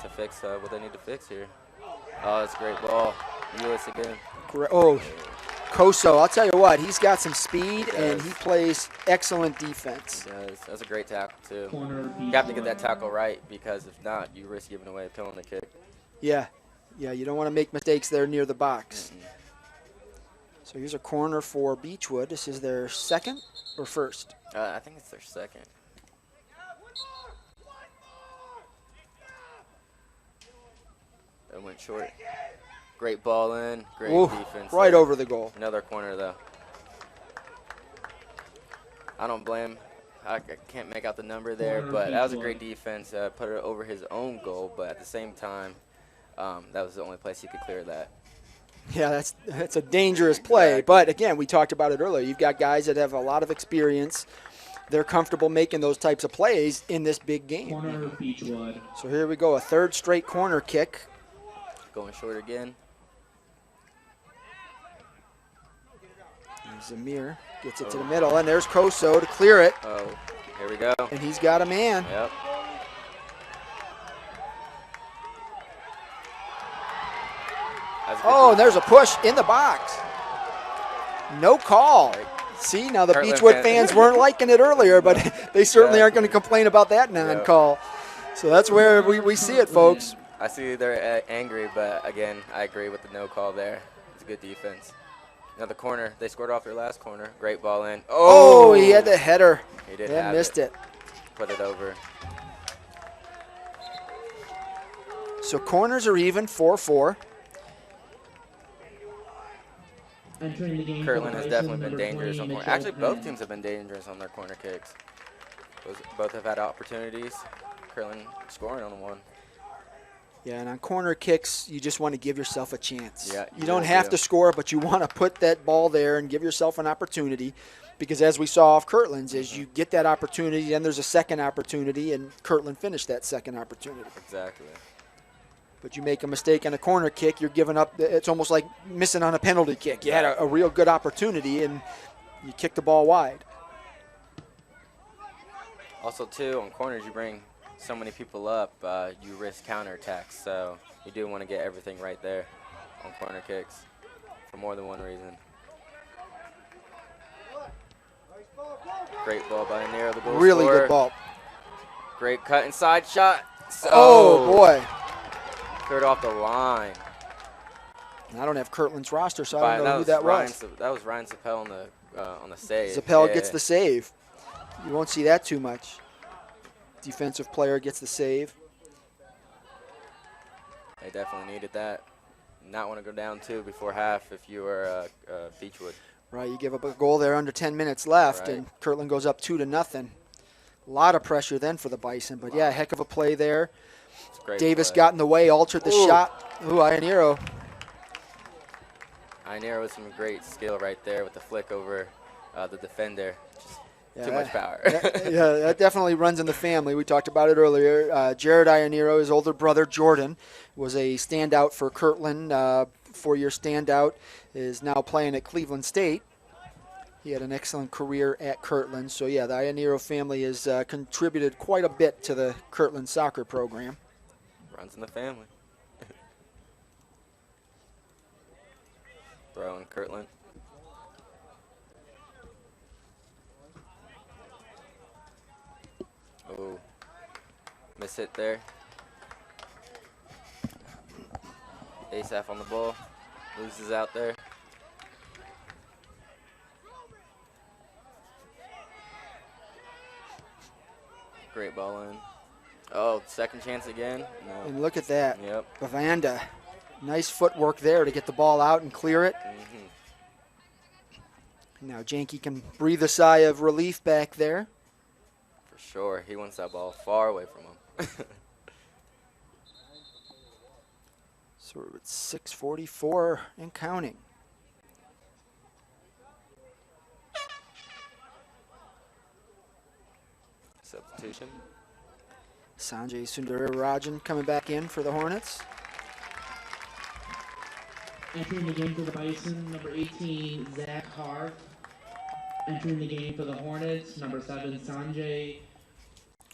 to fix what they need to fix here. Oh, that's a great ball. Ulis again. Oh, Koso, I'll tell you what, he's got some speed and he plays excellent defense. He does. That's a great tackle, too. Corner You have to get that tackle right because if not, you risk giving away a penalty kick. Yeah, you don't want to make mistakes there near the box. So here's a corner for Beachwood. This is their second or first? I think it's their second. That went short. Great ball in. Great defense. Right there. over the goal. Another corner, though. I don't blame. I can't make out the number there, but that was a great defense. Put it over his own goal, but at the same time, that was the only place he could clear that. Yeah, that's a dangerous play. Exactly. But, again, we talked about it earlier. You've got guys that have a lot of experience. They're comfortable making those types of plays in this big game. Corner Beachwood. So here we go, a third straight corner kick. Going short again. And Zamir gets it to the middle, and there's Koso to clear it. Oh, here we go. And he's got a man. Yep. Oh, and there's a push in the box. No call. See, now the Kirtland Beachwood fans weren't liking it earlier, but they certainly aren't going to complain about that non-call. So that's where we see it, folks. I see they're angry, but again, I agree with the no call there. It's a good defense. Another corner. They scored off their last corner. Great ball in. Oh, he had the header. He did and have missed it. Put it over. So corners are even, 4-4. Entering the game Kirtland for has the Bison, definitely been number dangerous 20, on corner. Mitchell Actually, both Penn. teams have been dangerous on their corner kicks. Both have had opportunities. Kirtland scoring on one. Yeah, and on corner kicks, you just want to give yourself a chance. Yeah, you you don't really have do. to score, but you want to put that ball there and give yourself an opportunity. Because as we saw off Kirtland's, is you get that opportunity, then there's a second opportunity, and Kirtland finished that second opportunity. Exactly. But you make a mistake on a corner kick, you're giving up. It's almost like missing on a penalty kick. You had a real good opportunity, and you kicked the ball wide. Also, too, on corners, you bring so many people up, you risk counterattacks. So you do want to get everything right there on corner kicks for more than one reason. Great ball by Nero, the goal Really scorer. good ball. Great cut inside shot. Oh, boy. Cleared off the line. I don't have Kirtland's roster, so I don't know who that was. That was Ryan Zappel on the save. Zappel gets the save. You won't see that too much. Defensive player gets the save. They definitely needed that. Not want to go down 2 before half if you were Beachwood. Right, you give up a goal there under 10 minutes left, Right. and Kirtland goes up 2-0. A lot of pressure then for the Bison, but yeah, heck of a play there. It's a great Davis play. got in the way, altered the shot. Ooh, Ianero. Ianero with some great skill right there with the flick over the defender. Just Yeah, too much power. yeah, that definitely runs in the family. We talked about it earlier. Jared Ianero, his older brother Jordan, was a standout for Kirtland, 4-year standout, is now playing at Cleveland State. He had an excellent career at Kirtland. So, yeah, the Ianero family has contributed quite a bit to the Kirtland soccer program. Runs in the family. Throw in Kirtland. Oh, miss hit there. Asaph on the ball, loses out there. Great ball in. Oh, second chance again. No. And look at that. Yep. Bavanda. Nice footwork there to get the ball out and clear it. Now Janke can breathe a sigh of relief back there. For sure. He wants that ball far away from him. So we're at 6:44 and counting. Substitution. Sanjay Sundararajan coming back in for the Hornets. Entering the game for the Bison, number 18, Zach Harf. Entering the game for the Hornets, number 7, Sanjay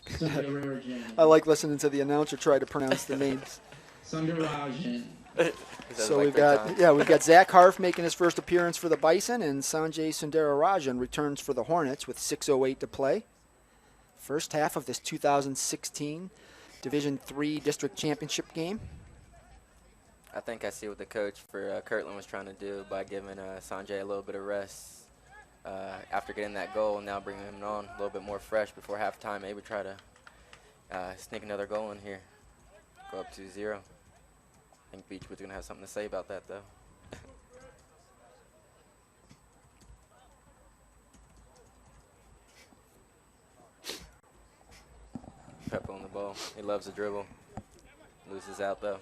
Sundararajan. I like listening to the announcer try to pronounce the names. Sundarajan. So we've got Zach Harf making his first appearance for the Bison, and Sanjay Sundararajan returns for the Hornets with 6:08 to play. First half of this 2016 Division III District Championship game. I think I see what the coach for Kirtland was trying to do by giving Sanjay a little bit of rest after getting that goal, and now bringing him on a little bit more fresh before halftime. Maybe try to sneak another goal in here. Go up 2-0. I think Beachwood's going to have something to say about that, though. Pep on the ball. He loves the dribble. Loses out, though.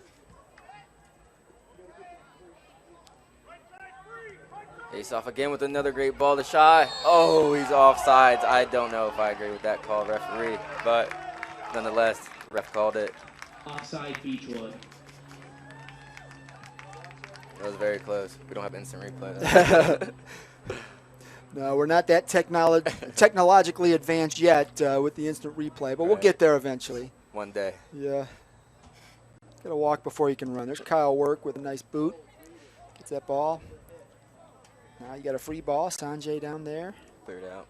Ace off again with another great ball to Shy. Oh, he's offsides. I don't know if I agree with that call, referee, but nonetheless, ref called it. Offside Beachwood. It was very close. We don't have instant replay, though. No, we're not that technologically advanced yet with the instant replay, but we'll get there eventually. One day. Yeah. Got to walk before you can run. There's Kyle Work with a nice boot. Gets that ball. Now you got a free ball. Sanjay down there. Cleared out.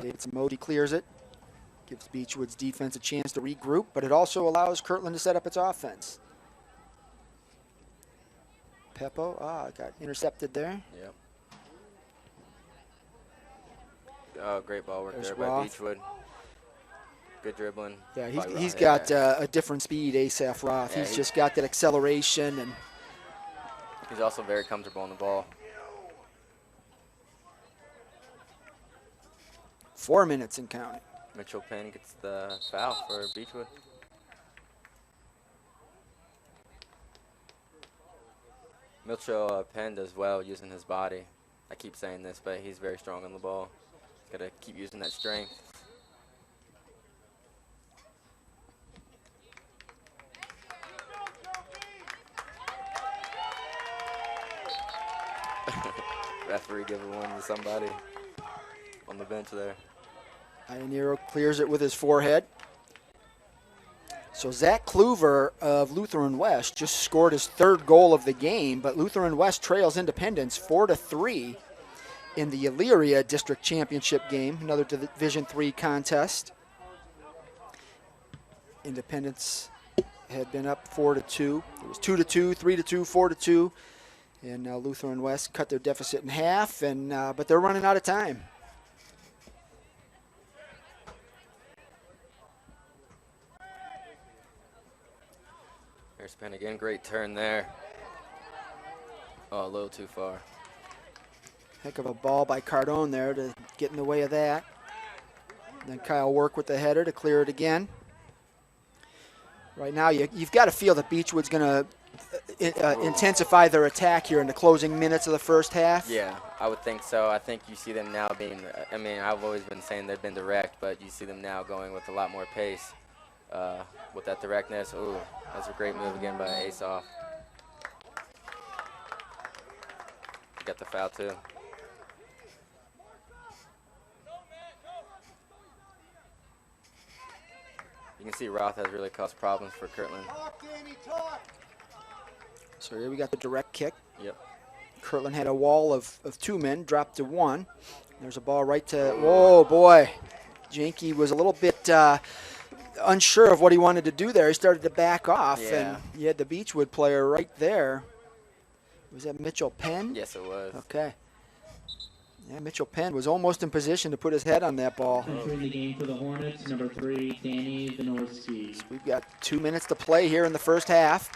David Samodi clears it. Gives Beachwood's defense a chance to regroup, but it also allows Kirtland to set up its offense. Peppo, got intercepted there. Yep. Oh, great ball work There's there by Roth. Beachwood. Good dribbling. Yeah, by he's Roth. got a different speed, Asaph Roth. Yeah, He's just got that acceleration and He's also very comfortable on the ball. 4 minutes and counting. Mitchell Penn gets the foul for Beachwood. Mitchell Penn does well using his body. I keep saying this, but he's very strong on the ball. He's got to keep using that strength. Referee giving one to somebody on the bench there. Ianniero clears it with his forehead. So Zach Kluver of Lutheran West just scored his 3rd goal of the game, but Lutheran West trails Independence 4-3 in the Elyria District Championship game, another Division III contest. Independence had been up 4-2. It was 2-2, 3-2, 4-2. And now Lutheran West cut their deficit in half, and but they're running out of time. Here's Penn again, great turn there. Oh, a little too far. Heck of a ball by Cardone there to get in the way of that. Then Kyle Work with the header to clear it again. Right now, you've got to feel that Beachwood's going to intensify their attack here in the closing minutes of the first half. Yeah, I would think so. I think you see them now being, I mean, I've always been saying they've been direct, but you see them now going with a lot more pace with that directness. Ooh, that's a great move again by Asoff. Got the foul too. You can see Roth has really caused problems for Kirtland. So here we got the direct kick. Yep. Kirtland had a wall of 2 men, dropped to 1. There's a ball right to, whoa, boy. Janke was a little bit unsure of what he wanted to do there. He started to back off, Yeah. and you had the Beachwood player right there. Was that Mitchell Penn? Yes, it was. Okay. Yeah, Mitchell Penn was almost in position to put his head on that ball. Entering the game for the Hornets, number 3, Danny Vinorski. So we've got 2 minutes to play here in the first half.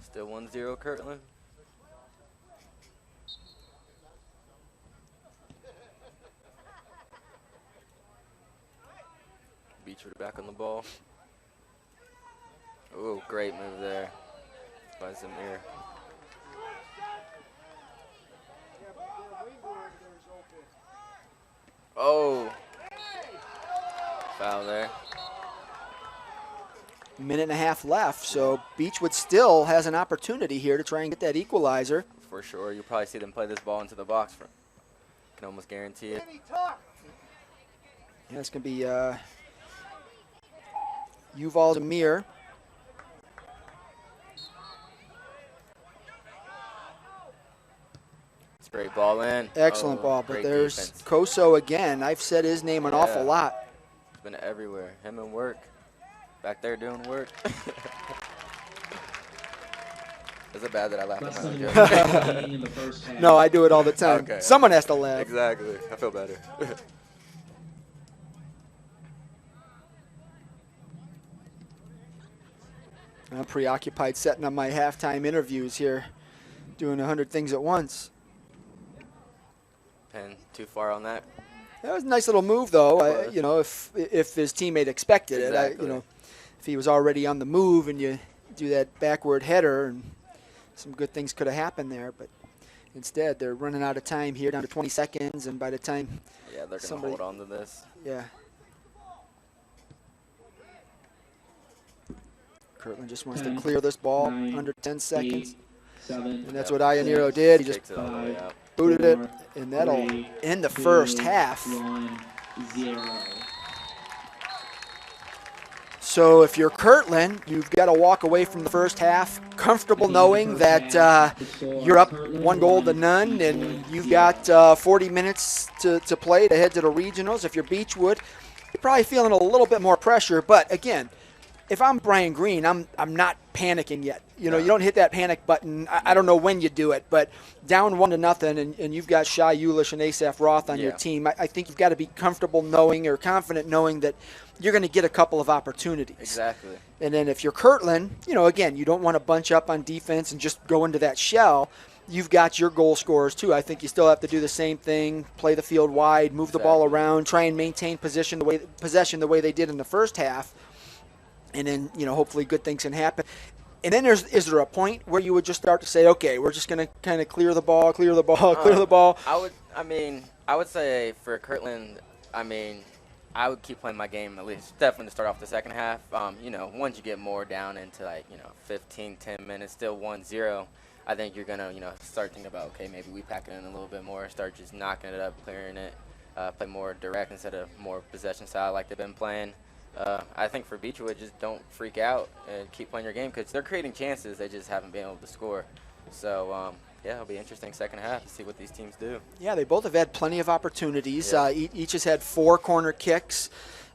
Still 1-0 Kirtland. Beachwood back on the ball. Ooh, great move there by Zamir. Oh, foul there. Minute and a half left, so Beachwood still has an opportunity here to try and get that equalizer. For sure, you'll probably see them play this ball into the box. Can almost guarantee it. Yeah, it's going to be Yuval Demir. Great ball in. Excellent ball, but great there's defense. Koso again. I've said his name an awful lot. He's been everywhere. Him and Work. Back there doing work. Is it bad that I laugh Less at than my 1 joke? minute remaining in the first half. No, I do it all the time. Okay. Someone has to laugh. Exactly. I feel better. I'm preoccupied setting up my halftime interviews here, doing 100 things at once. Penn too far on that. That was a nice little move, though. You know, if his teammate expected Exactly. it, you know, if he was already on the move and you do that backward header, and some good things could have happened there. But instead, they're running out of time here, down to 20 seconds, and by the time, Yeah, they're going to hold on to this. yeah. Kirtland just wants to 10, clear this ball 9, under 10 seconds. 8, 7, And that's what Ianniero did. He just Takes it all the way out. booted it, 4, and that'll 3, end the 2, first half. 1, 0. So if you're Kirtland, you've got to walk away from the first half comfortable knowing that you're up 1-0 and you've got 40 minutes to play to head to the regionals. If you're Beachwood, you're probably feeling a little bit more pressure. But again, if I'm Brian Green, I'm not panicking yet. You don't hit that panic button. I don't know when you do it, but down 1-0, and you've got Shai Ulish and Asaph Roth on your team. I think you've got to be comfortable knowing or confident knowing that you're going to get a couple of opportunities. Exactly. And then if you're Kirtland, again, you don't want to bunch up on defense and just go into that shell. You've got your goal scorers too. I think you still have to do the same thing, play the field wide, move the ball around, try and maintain possession the way they did in the first half. And then, hopefully good things can happen. And then is there a point where you would just start to say, okay, we're just going to kind of clear the ball? I would say for Kirtland, I would keep playing my game at least definitely to start off the second half. Once you get more down into 15, 10 minutes, still 1-0, I think you're going to, start thinking about, okay, maybe we pack it in a little bit more, start just knocking it up, clearing it, play more direct instead of more possession style like they've been playing. I think for Beachwood, just don't freak out and keep playing your game because they're creating chances. They just haven't been able to score. So, it'll be interesting second half to see what these teams do. Yeah, they both have had plenty of opportunities. Yeah. Each has had 4 corner kicks.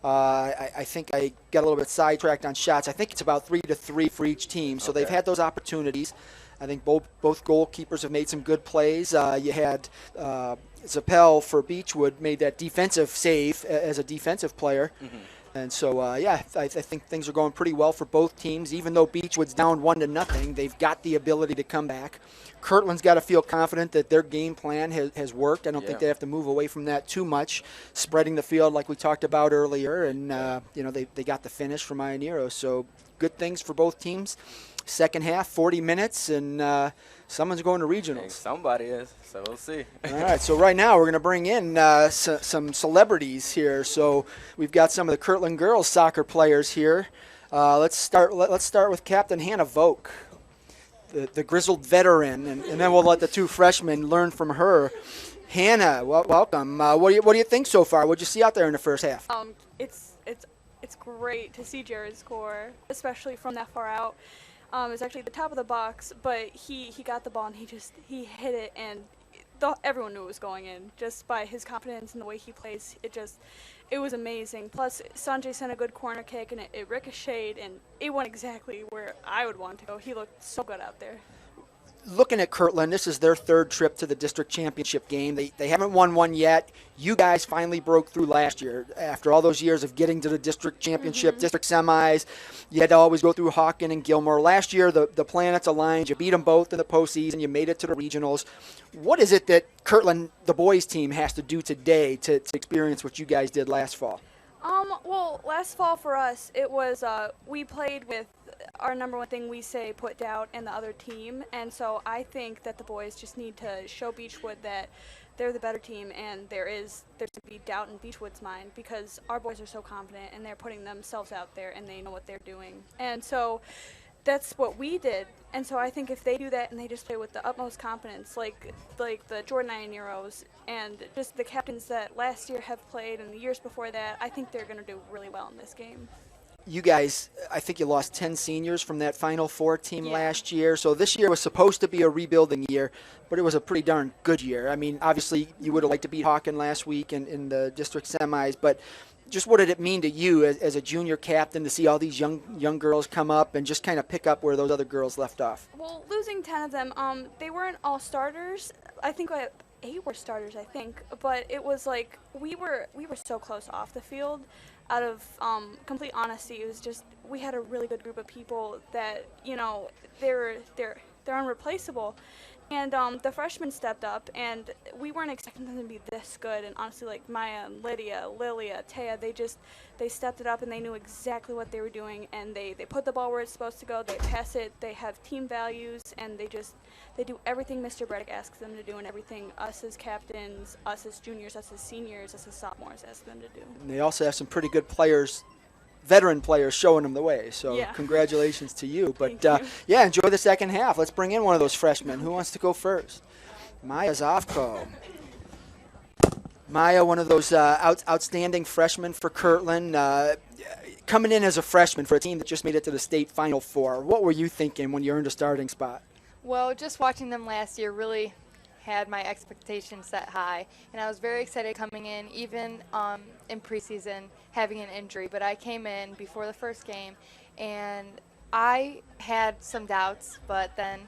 I think I got a little bit sidetracked on shots. I think it's about 3-3 for each team. So they've had those opportunities. I think both goalkeepers have made some good plays. You had Zappel for Beachwood made that defensive save as a defensive player. Mm-hmm. And so, I think things are going pretty well for both teams. Even though Beachwood's down 1-0, they've got the ability to come back. Kirtland's got to feel confident that their game plan has worked. I don't think they have to move away from that too much, spreading the field like we talked about earlier. And, they got the finish for Ioneros. So good things for both teams. Second half, 40 minutes, and someone's going to regionals. Somebody is, so we'll see. All right, so right now we're going to bring in some celebrities here. So we've got some of the Kirtland girls soccer players here. Let's start with Captain Hannah Vogt, the grizzled veteran, and then we'll let the 2 freshmen learn from her. Hannah, welcome. What do you think so far? What did you see out there in the first half? It's great to see Jared score, especially from that far out. It's actually the top of the box, but he got the ball and he hit it, and everyone knew it was going in just by his confidence and the way he plays. It was amazing. Plus, Sanjay sent a good corner kick, and it ricocheted, and it went exactly where I would want to go. He looked so good out there. Looking at Kirtland, this is their 3rd trip to the district championship game. They haven't won one yet. You guys finally broke through last year. After all those years of getting to the district championship, district semis, you had to always go through Hawken and Gilmore. Last year, the planets aligned. You beat them both in the postseason. You made it to the regionals. What is it that Kirtland, the boys team, has to do today to experience what you guys did last fall? Well, last fall for us, it was we played with our number one thing we say, put doubt in the other team. And so I think that the boys just need to show Beachwood that they're the better team, and there's to be doubt in Beachwood's mind because our boys are so confident and they're putting themselves out there and they know what they're doing. And so that's what we did. And so I think if they do that and they just play with the utmost confidence, like the Jordan Ioneros and just the captains that last year have played and the years before that, I think they're going to do really well in this game. You guys, I think you lost 10 seniors from that Final Four team last year. So this year was supposed to be a rebuilding year, but it was a pretty darn good year. I mean, obviously you would have liked to beat Hawken last week in the district semis, but just what did it mean to you as a junior captain to see all these young girls come up and just kind of pick up where those other girls left off? Well, losing 10 of them, they weren't all starters. I think 8 were starters, I think, but it was like we were so close off the field. Out of complete honesty, it was just we had a really good group of people that they're unreplaceable, and the freshmen stepped up, and we weren't expecting them to be this good. And honestly, like Maya and Lydia, Lilia, Taya, they stepped it up and they knew exactly what they were doing, and they put the ball where it's supposed to go. They pass it. They have team values, and they do everything Mr. Bredick asks them to do, and everything us as captains, us as juniors, us as seniors, us as sophomores ask them to do. And they also have some pretty good players, veteran players, showing them the way. So congratulations to you. But enjoy the second half. Let's bring in one of those freshmen. Who wants to go first? Maya Zofko. Maya, one of those outstanding freshmen for Kirtland. Coming in as a freshman for a team that just made it to the state Final Four. What were you thinking when you earned a starting spot? Well, just watching them last year really had my expectations set high, and I was very excited coming in, even in preseason having an injury. But I came in before the first game, and I had some doubts, but then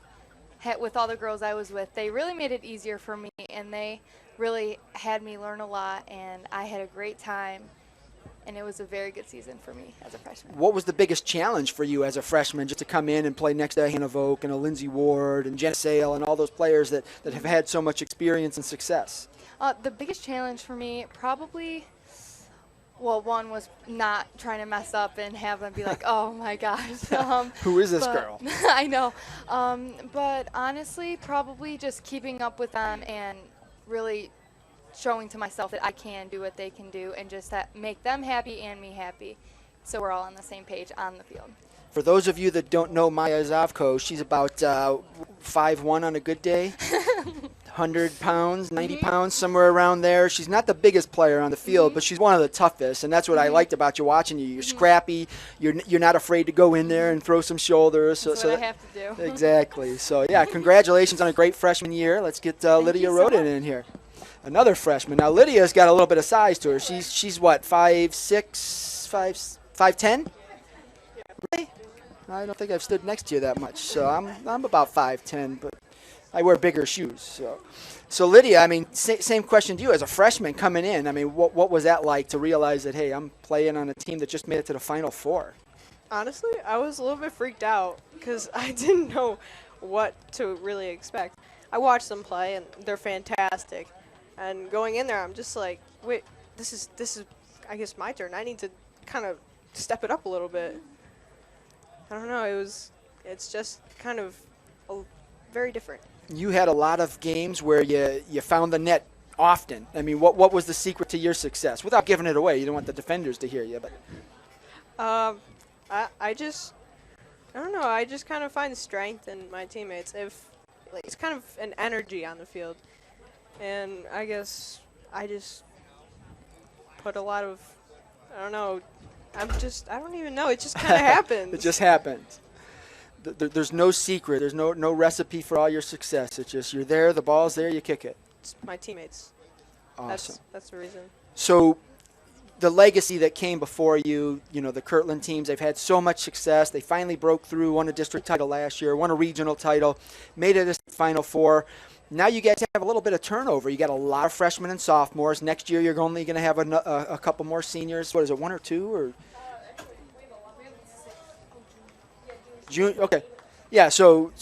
with all the girls I was with, they really made it easier for me, and they really had me learn a lot, and I had a great time. And it was a very good season for me as a freshman. What was the biggest challenge for you as a freshman, just to come in and play next to Hannah Vogt and a Lindsay Ward and Jenna Sale and all those players that have had so much experience and success? The biggest challenge for me probably, well, one was not trying to mess up and have them be like, oh my gosh. Who is this girl? I know. But honestly, probably just keeping up with them and really showing to myself that I can do what they can do and just make them happy and me happy, so we're all on the same page on the field. For those of you that don't know Maya Zavko, she's about 5'1" on a good day, 100 pounds, 90 pounds, somewhere around there. She's not the biggest player on the field, but she's one of the toughest, and that's what I liked about you watching you. You're scrappy. You're not afraid to go in there and throw some shoulders. That's what I have to do. Exactly. So, yeah, congratulations on a great freshman year. Let's get Lydia Roden in here. Another freshman. Now, Lydia's got a little bit of size to her. She's what, 5'6", 5'10"? Really? I don't think I've stood next to you that much. So I'm about 5'10", but I wear bigger shoes. So Lydia, I mean, same question to you. As a freshman coming in, I mean, what was that like to realize that, hey, I'm playing on a team that just made it to the Final Four? Honestly, I was a little bit freaked out because I didn't know what to really expect. I watched them play, and they're fantastic. And going in there, I'm just like, wait, this is, I guess, my turn. I need to kind of step it up a little bit. I don't know. It's just kind of very different. You had a lot of games where you found the net often. I mean, what was the secret to your success? Without giving it away, you don't want the defenders to hear you. But I don't know. I just kind of find strength in my teammates. It's kind of an energy on the field. And I guess I just put a lot of, I don't know, I don't even know. It just kind of happens. It just happens. There's no secret. There's no recipe for all your success. It's just you're there, the ball's there, you kick it. It's my teammates. Awesome. That's the reason. So the legacy that came before you, the Kirtland teams, they've had so much success. They finally broke through, won a district title last year, won a regional title, made it to the Final Four. Now you guys have a little bit of turnover. You got a lot of freshmen and sophomores. Next year you're only going to have a couple more seniors. What is it, one or two? Or June? Okay. Yeah, so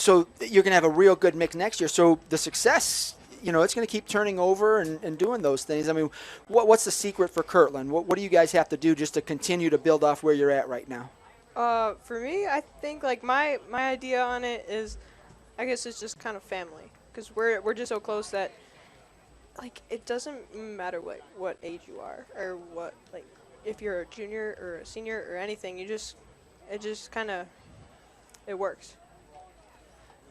you're going to have a real good mix next year. So the success, it's going to keep turning over and doing those things. I mean, what's the secret for Kirtland? What do you guys have to do just to continue to build off where you're at right now? For me, I think like my idea on it is, I guess it's just kind of family. Because we're just so close that, like, it doesn't matter what age you are or what, like, if you're a junior or a senior or anything, it just kind of, it works.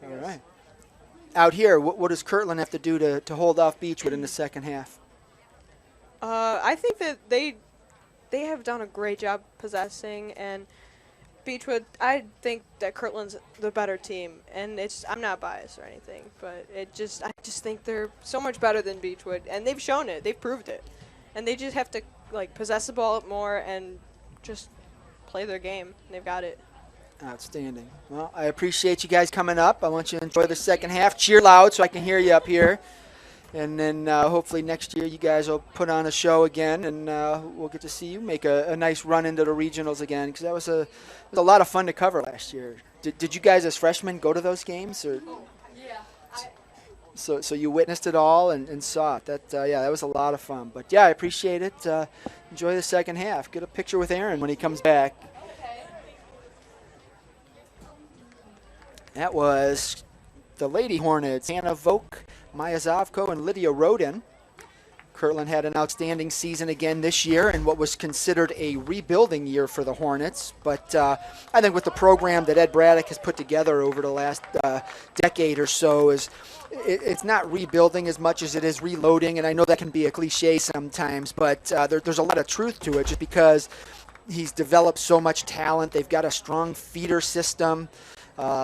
All right. Out here, what does Kirtland have to do to hold off Beachwood in the second half? I think that they have done a great job possessing, and Beachwood, I think that Kirtland's the better team, and I'm not biased or anything, but I just think they're so much better than Beachwood, and they've shown it, they've proved it, and they just have to like possess the ball more and just play their game. They've got it. Outstanding. Well, I appreciate you guys coming up. I want you to enjoy the second half. Cheer loud so I can hear you up here. And then hopefully next year you guys will put on a show again, and we'll get to see you make a nice run into the regionals again, because that was a lot of fun to cover last year. Did you guys as freshmen go to those games? Or? Yeah. So you witnessed it all and saw it. That was a lot of fun. But, yeah, I appreciate it. Enjoy the second half. Get a picture with Aaron when he comes back. That was the Lady Hornets, Hannah Vogt, Maya Zavko, and Lydia Roden. Kirtland had an outstanding season again this year in what was considered a rebuilding year for the Hornets. But I think with the program that Ed Braddock has put together over the last decade or so, it's not rebuilding as much as it is reloading. And I know that can be a cliche sometimes, but there's a lot of truth to it just because he's developed so much talent. They've got a strong feeder system.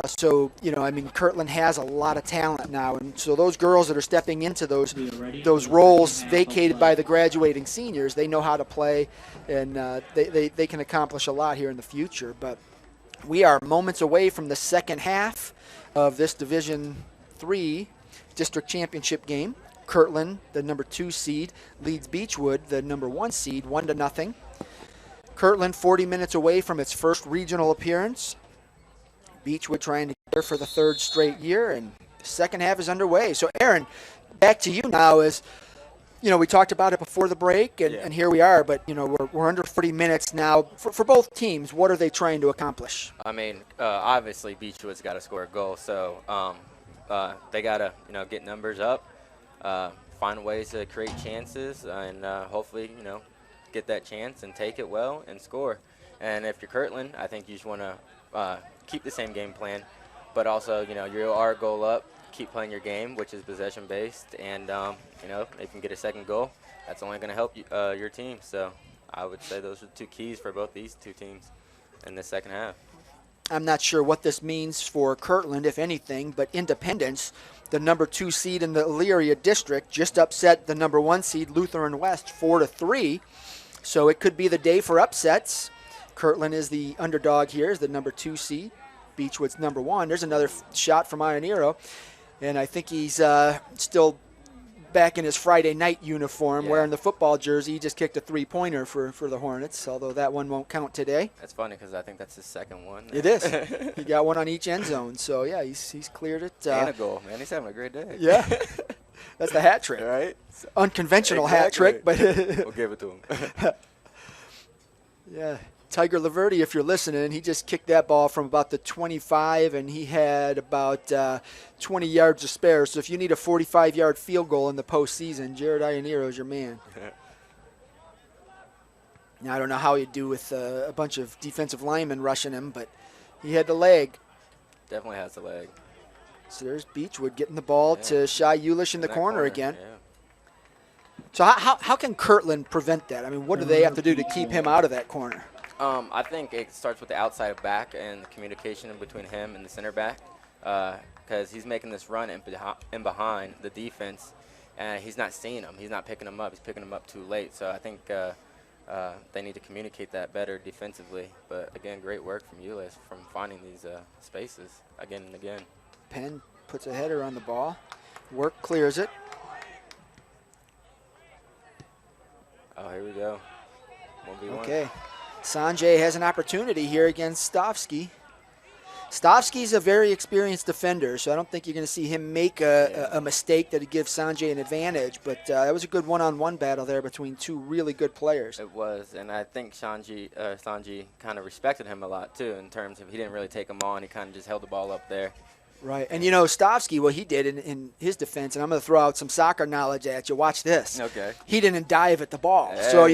So, I mean, Kirtland has a lot of talent now. And so those girls that are stepping into those roles vacated by the graduating seniors, they know how to play, and they can accomplish a lot here in the future. But we are moments away from the second half of this Division III district championship game. Kirtland, the number 2 seed, leads Beachwood, the number 1 seed, 1-0. Kirtland 40 minutes away from its first regional appearance. Beachwood trying to get there for the 3rd straight year, and the second half is underway. So, Aaron, back to you now. We talked about it before the break, and here we are, but, we're under 40 minutes now. For both teams, what are they trying to accomplish? I mean, obviously Beachwood's got to score a goal, so they got to, get numbers up, find ways to create chances, and hopefully, get that chance and take it well and score. And if you're Kirtland, I think you just want to keep the same game plan, but also, you are a goal up, keep playing your game, which is possession-based, and, if you can get a second goal, that's only going to help you, your team. So I would say those are 2 keys for both these 2 teams in the second half. I'm not sure what this means for Kirtland, if anything, but Independence, the number 2 seed in the Elyria district, just upset the number 1 seed Lutheran West 4-3. So it could be the day for upsets. Kirtland is the underdog here, is the number 2 seed. Beachwood's number 1. There's another shot from Ionero, and I think he's still back in his Friday night uniform, wearing the football jersey. He just kicked a 3-pointer for the Hornets, although that one won't count today. That's funny because I think that's his second one. It is. He got one on each end zone, so yeah, he's cleared it. And a goal, man. He's having a great day. Yeah, that's the hat trick. Right? Unconventional hat trick, but we'll give it to him. Yeah. Tiger Laverty, if you're listening, he just kicked that ball from about the 25, and he had about 20 yards to spare. So if you need a 45-yard field goal in the postseason, Jared Ionero is your man. Now, I don't know how he'd do with a bunch of defensive linemen rushing him, but he had the leg. Definitely has the leg. So there's Beachwood getting the ball to Shai Ulish in the corner again. Yeah. So how can Kirtland prevent that? I mean, what do they have to do to keep him out of that corner? I think it starts with the outside back and the communication between him and the center back, because he's making this run in behind the defense, and he's not seeing him. He's not picking him up. He's picking him up too late. So I think they need to communicate that better defensively. But, again, great work from Ulis from finding these spaces again and again. Penn puts a header on the ball. Work clears it. Oh, here we go. 1v1. Okay. Sanjay has an opportunity here against Stavsky. Stavsky's a very experienced defender, so I don't think you're going to see him make a mistake that would give Sanjay an advantage. But that was a good one-on-one battle there between 2 really good players. It was, and I think Sanjay kind of respected him a lot, too, in terms of he didn't really take him on. He kind of just held the ball up there. Right, and Stavsky, what he did in his defense, and I'm going to throw out some soccer knowledge at you. Watch this. Okay. He didn't dive at the ball. Hey. So,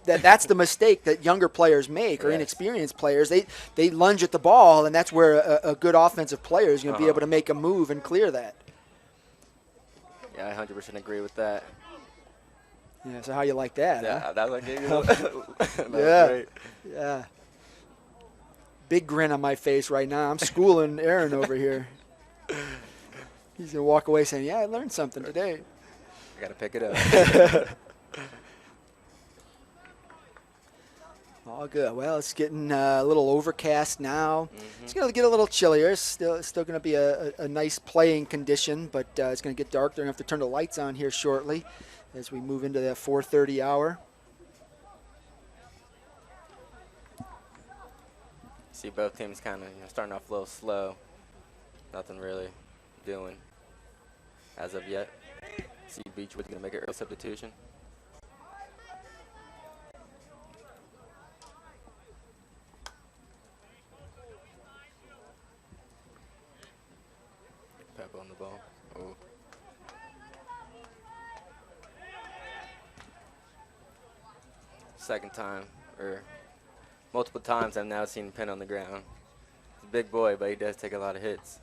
that's the mistake that younger players make, or inexperienced players. They lunge at the ball, and that's where a good offensive player is going to be able to make a move and clear that. Yeah, I 100% agree with that. Yeah, so how you like that? Yeah, that was great. Yeah. Big grin on my face right now. I'm schooling Aaron over here. He's going to walk away saying, yeah, I learned something today. I got to pick it up. All good. Well, it's getting a little overcast now. It's going to get a little chillier. It's still going to be a nice playing condition, but it's going to get dark. They're going to have to turn the lights on here shortly as we move into that 4:30 hour. See both teams kind of starting off a little slow. Nothing really doing as of yet. See Beachwood's going to make an early substitution. Pepper on the ball. Oh. Second time, or multiple times I've now seen Penn on the ground. He's a big boy, but he does take a lot of hits.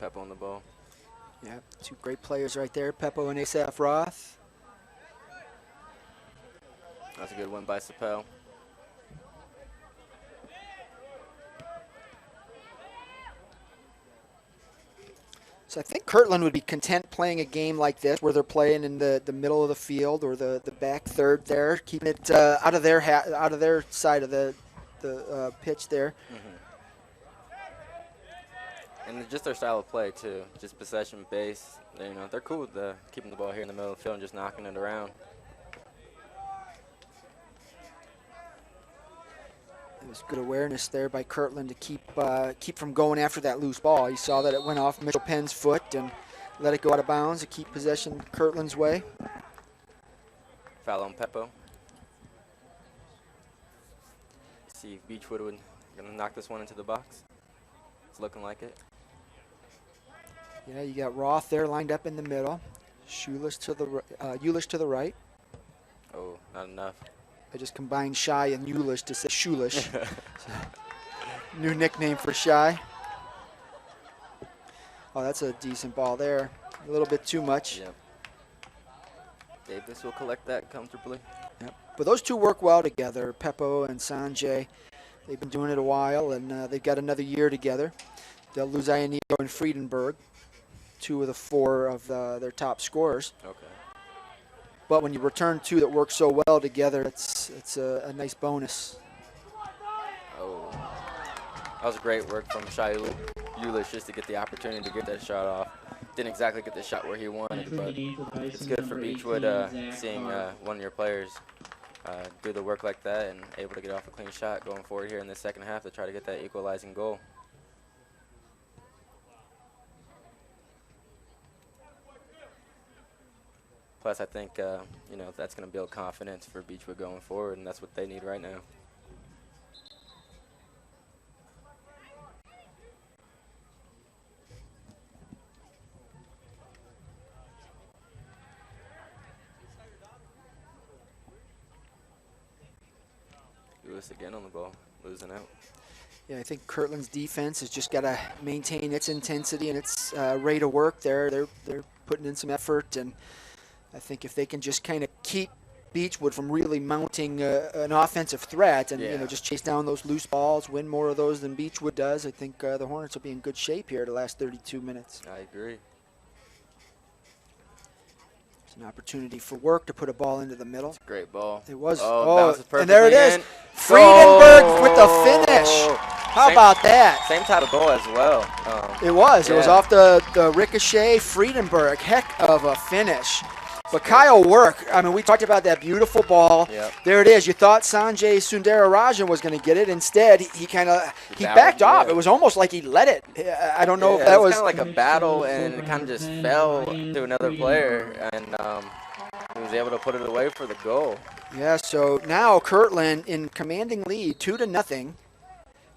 Peppo on the ball. Yeah, 2 great players right there, Peppo and Asaph Roth. That's a good win by Sapel. So I think Kirtland would be content playing a game like this where they're playing in the middle of the field or the back third there, keeping it out of their side of the pitch there. And just their style of play too, just possession base. They're cool with keeping the ball here in the middle of the field and just knocking it around. It was good awareness there by Kirtland to keep from going after that loose ball. He saw that it went off Mitchell Penn's foot and let it go out of bounds to keep possession Kirtland's way. Foul on Peppo. See if Beachwood would gonna knock this one into the box. It's looking like it. Yeah, you got Roth there lined up in the middle. Ulish to the right. Oh, not enough. I just combined Shy and Ulish to say Shulish. New nickname for Shy. Oh, that's a decent ball there. A little bit too much. Yep. Davis will collect that comfortably. Yep. But those two work well together, Peppo and Sanjay. They've been doing it a while, and they've got another year together. They'll lose Ionito and Friedenberg, two of the four of their top scorers. Okay. But when you return two that work so well together, it's a nice bonus. Oh, that was great work from Shai Ulish just to get the opportunity to get that shot off. Didn't exactly get the shot where he wanted, but it's good for Beachwood seeing one of your players do the work like that and able to get off a clean shot going forward here in the second half to try to get that equalizing goal. Plus, I think that's going to build confidence for Beachwood going forward, and that's what they need right now. Lewis again on the ball, losing out. Yeah, I think Kirtland's defense has just got to maintain its intensity and its rate of work there. They're putting in some effort, and I think if they can just kind of keep Beachwood from really mounting an offensive threat and just chase down those loose balls, win more of those than Beachwood does, I think the Hornets will be in good shape here the last 32 minutes. I agree. It's an opportunity for work to put a ball into the middle. Great ball. It was. Bounces perfectly and there it is. in. Friedenberg with the finish. How about that? Same type of goal as well. It was. Yeah. It was off the ricochet. Friedenberg, heck of a finish. But Kyle Work, I mean, we talked about that beautiful ball. Yep. There it is. You thought Sanjay Sundararajan was going to get it. Instead, he backed off. It was almost like he let it. I don't know if that was kind of like a battle, and it kind of just fell to another player, and he was able to put it away for the goal. Yeah, so now Kirtland in commanding lead, 2-0.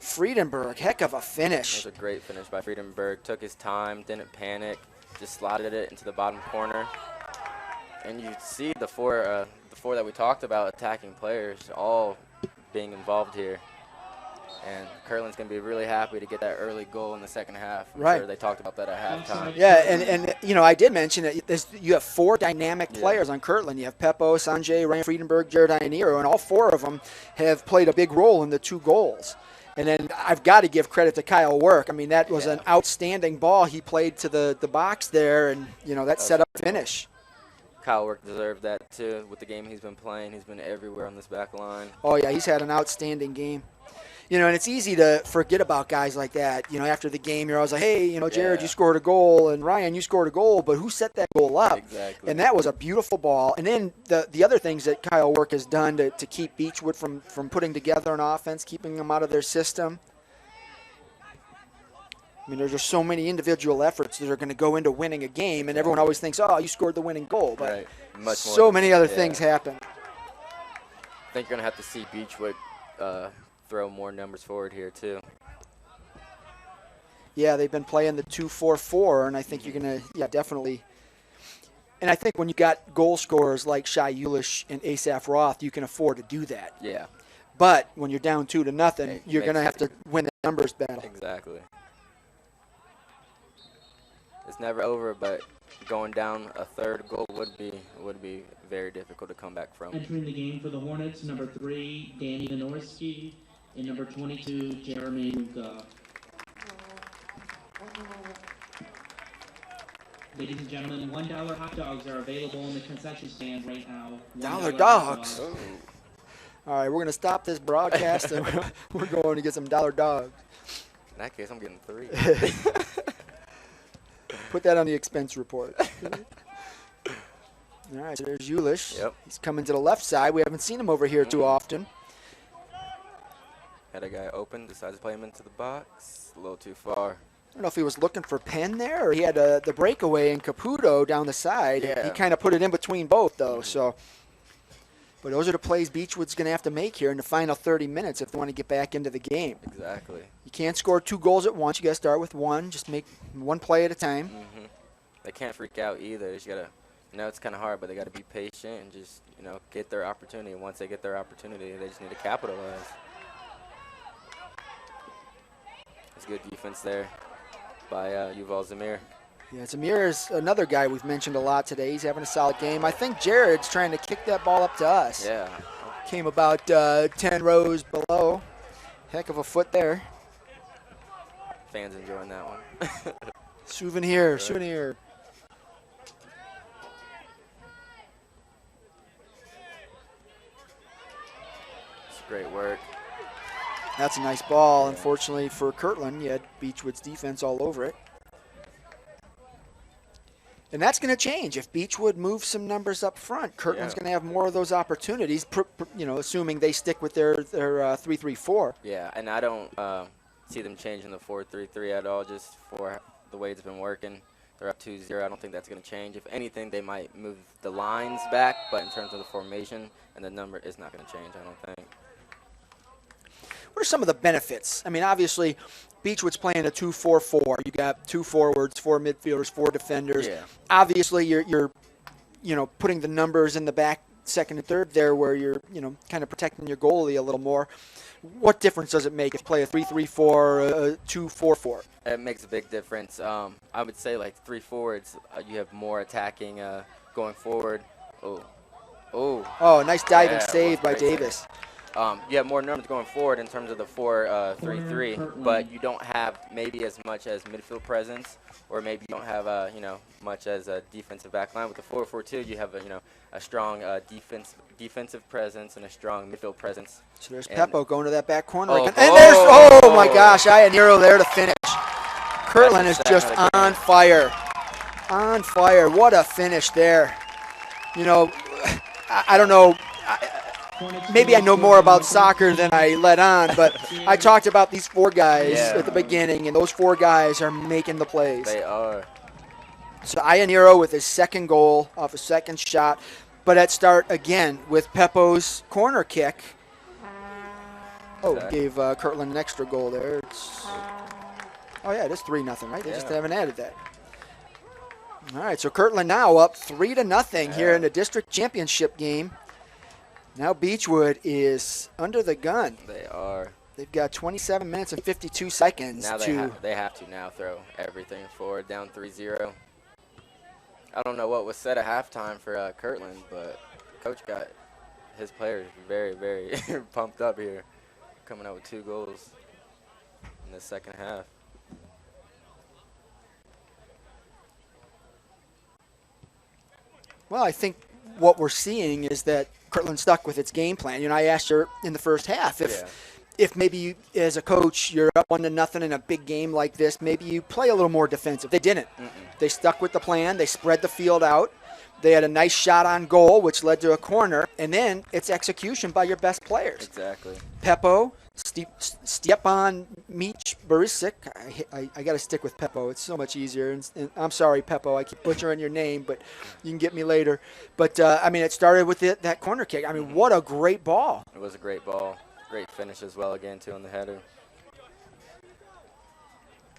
Friedenberg, heck of a finish. It was a great finish by Friedenberg. Took his time, didn't panic, just slotted it into the bottom corner. And you see the four that we talked about attacking players all being involved here. And Kirtland's going to be really happy to get that early goal in the second half. I'm sure they talked about that at halftime. Yeah, and I did mention that you have four dynamic players on Kirtland. You have Peppo, Sanjay, Ryan Friedenberg, Jared Ioniro, and all four of them have played a big role in the two goals. And then I've got to give credit to Kyle Work. I mean, that was an outstanding ball he played to the box there, and, that set up the finish. Kyle Work deserved that, too, with the game he's been playing. He's been everywhere on this back line. Oh, yeah, he's had an outstanding game. And it's easy to forget about guys like that. After the game, you're always like, hey, Jared, you scored a goal, and Ryan, you scored a goal, but who set that goal up? Exactly. And that was a beautiful ball. And then the other things that Kyle Work has done to keep Beachwood from putting together an offense, keeping them out of their system. I mean, there's just so many individual efforts that are going to go into winning a game, and everyone always thinks, oh, you scored the winning goal. But so many other things happen. I think you're going to have to see Beachwood throw more numbers forward here, too. Yeah, they've been playing the 2-4-4, and I think you're going to, definitely. And I think when you got goal scorers like Shai Ulish and Asaph Roth, you can afford to do that. Yeah. But when you're down 2-0, you're going to have to win the numbers battle. Exactly. It's never over, but going down a third goal would be very difficult to come back from. Entering the game for the Hornets, number 3, Danny Vinorski, and number 22, Jeremy Luka. Ladies and gentlemen, $1 hot dogs are available in the concession stand right now. Dollar $1 dogs. hot dogs. All right, we're going to stop this broadcast, and we're going to get some dollar dogs. In that case, I'm getting 3. Put that on the expense report. All right, so there's Ulish. Yep. He's coming to the left side. We haven't seen him over here too often. Had a guy open, decides to play him into the box. A little too far. I don't know if he was looking for Penn there or he had the breakaway in Caputo down the side. Yeah. He kind of put it in between both, though. So, but those are the plays Beachwood's going to have to make here in the final 30 minutes if they want to get back into the game. Exactly. You can't score 2 goals at once. You got to start with one. Just make one play at a time. Mm-hmm. They can't freak out either. They just gotta. I know it's kind of hard, but they got to be patient and just, get their opportunity. And once they get their opportunity, they just need to capitalize. It's good defense there by Yuval Zamir. Yeah, Zamir is another guy we've mentioned a lot today. He's having a solid game. I think Jared's trying to kick that ball up to us. Yeah. Came about 10 rows below. Heck of a foot there. Fans enjoying that one. Souvenir, Right. souvenir. It's great work. That's a nice ball. Yeah. Unfortunately for Kirtland, you had Beachwood's defense all over it. And that's going to change. If Beachwood moves some numbers up front, Kirtland's Yeah. going to have more of those opportunities, assuming they stick with their 3-3-4. Yeah, and I don't see them changing the 4-3-3 at all, just for the way it's been working. They're up 2-0. I don't think that's going to change. If anything, they might move the lines back, but in terms of the formation and the number, it's not going to change, I don't think. What are some of the benefits? I mean, obviously, Beachwood's playing a 2-4-4. You got 2 forwards, 4 midfielders, 4 defenders. Yeah. Obviously, you're putting the numbers in the back, second and third there, where you're kind of protecting your goalie a little more. What difference does it make if you play a 3-3-4 or a 2-4-4? It makes a big difference. I would say like 3 forwards, you have more attacking going forward. Oh, nice diving Yeah, save it by was great Davis. save. You have more numbers going forward in terms of the 4-3-3, but you don't have maybe as much as midfield presence, or maybe you don't have much as a defensive back line. With the 4-4-2, you have a strong defensive presence and a strong midfield presence. So there's And- Peppo going to that back corner Oh, again. And there's, oh! oh my gosh, Ianiro there to finish. Kirtland is That's just another on game. fire. On fire. What a finish there. I don't know. Maybe I know more about soccer than I let on, but I talked about these 4 guys Yeah. at the beginning, and those 4 guys are making the plays. They are. So Ianiro with his second goal off a second shot, but at start again with Peppo's corner kick. Oh, Exactly. gave Kirtland an extra goal there. Oh yeah, it is 3-0, right? They just Yeah. haven't added that. All right, so Kirtland now up 3-0 here in the district championship game. Now Beachwood is under the gun. They are. They've got 27 minutes and 52 seconds Now to. they have to now throw everything forward, down 3-0. I don't know what was said at halftime for Kirtland, but Coach got his players very, very pumped up here, coming out with 2 goals in the second half. Well, I think what we're seeing is that Kirtland stuck with its game plan. I asked her in the first half if maybe you, as a coach, you're up 1-0 in a big game like this, maybe you play a little more defensive. They didn't. They stuck with the plan. They spread the field out. They had a nice shot on goal, which led to a corner, and then it's execution by your best players. Exactly. Peppo, Stepan Mich Barisic. I got to stick with Peppo. It's so much easier. And I'm sorry, Peppo. I keep butchering your name, but you can get me later. But, it started with that corner kick. What a great ball. It was a great ball. Great finish as well again, too, on the header.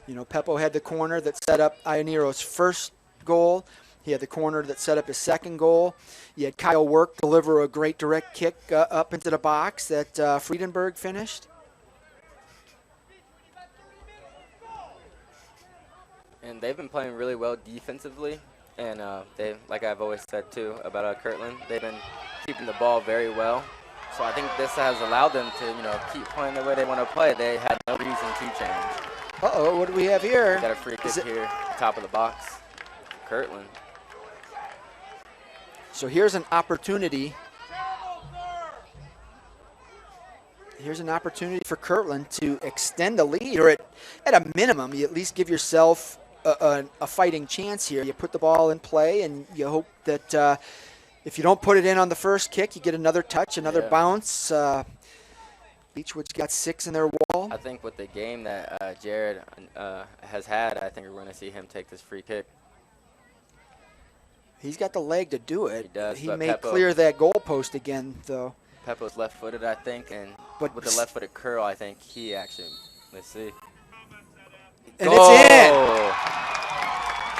Peppo had the corner that set up Ianiro's first goal. He had the corner that set up his second goal. You had Kyle Work deliver a great direct kick up into the box that Friedenberg finished. And they've been playing really well defensively. And they, like I've always said too about Kirtland, they've been keeping the ball very well. So I think this has allowed them to, keep playing the way they want to play. They had no reason to change. Uh-oh, what do we have here? Got a free kick here, top of the box, Kirtland. So here's an opportunity. Here's an opportunity for Kirtland to extend the lead, or at a minimum, you at least give yourself a fighting chance here. You put the ball in play, and you hope that if you don't put it in on the first kick, you get another touch, another bounce. Beachwood's got 6 in their wall. I think with the game that Jared has had, I think we're going to see him take this free kick. He's got the leg to do it. He does. He may clear that goal post again, though. Peppo's left-footed, I think, and with the left-footed curl, I think he actually, let's see. And it's in!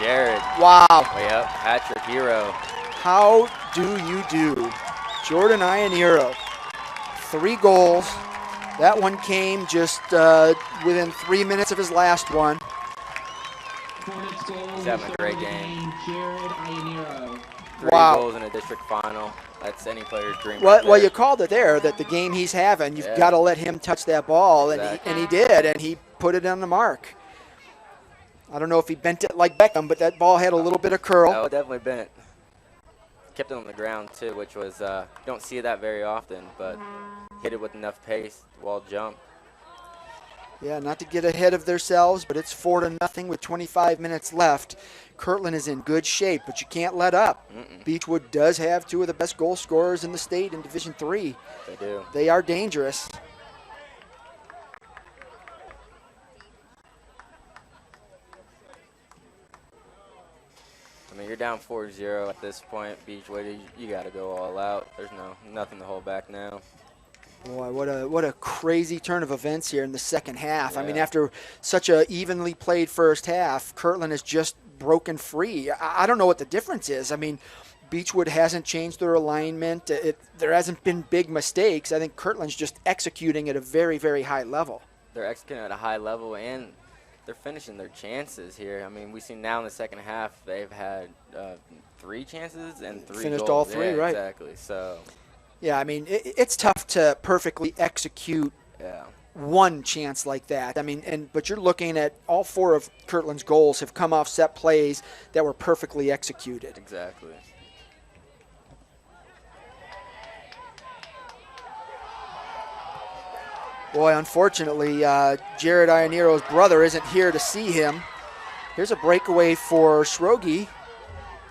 Jared. Wow. Yep, hat-trick hero. How do you do? Jordan Iannero, 3 goals. That one came just within 3 minutes of his last one. He's having a great game. Jared Iannero. 3 Wow. goals in a district final. That's any player's dream. Well, you called it there, that the game he's having, you've got to let him touch that ball, and he did, and he put it on the mark. I don't know if he bent it like Beckham, but that ball had a little bit of curl. Oh, definitely bent. Kept it on the ground, too, which was, you don't see that very often, but hit it with enough pace, wall jump. Yeah, not to get ahead of themselves, but it's 4-0 with 25 minutes left. Kirtland is in good shape, but you can't let up. Beachwood does have 2 of the best goal scorers in the state in Division III. They do. They are dangerous. I mean, you're down 4-0 at this point, Beachwood. You got to go all out. There's nothing to hold back now. Boy, what a crazy turn of events here in the second half. Yeah. I mean, after such a evenly played first half, Kirtland has just broken free. I don't know what the difference is. I mean, Beachwood hasn't changed their alignment. There hasn't been big mistakes. I think Kirtland's just executing at a very, very high level. They're executing at a high level, and they're finishing their chances here. I mean, we see now in the second half they've had 3 chances and 3 finished goals. All 3, right? Exactly. So. Yeah, I mean, it's tough to perfectly execute one chance like that. I mean, but you're looking at all 4 of Kirtland's goals have come off set plays that were perfectly executed. Exactly. Boy, unfortunately, Jared Iannero's brother isn't here to see him. Here's a breakaway for Schroegi.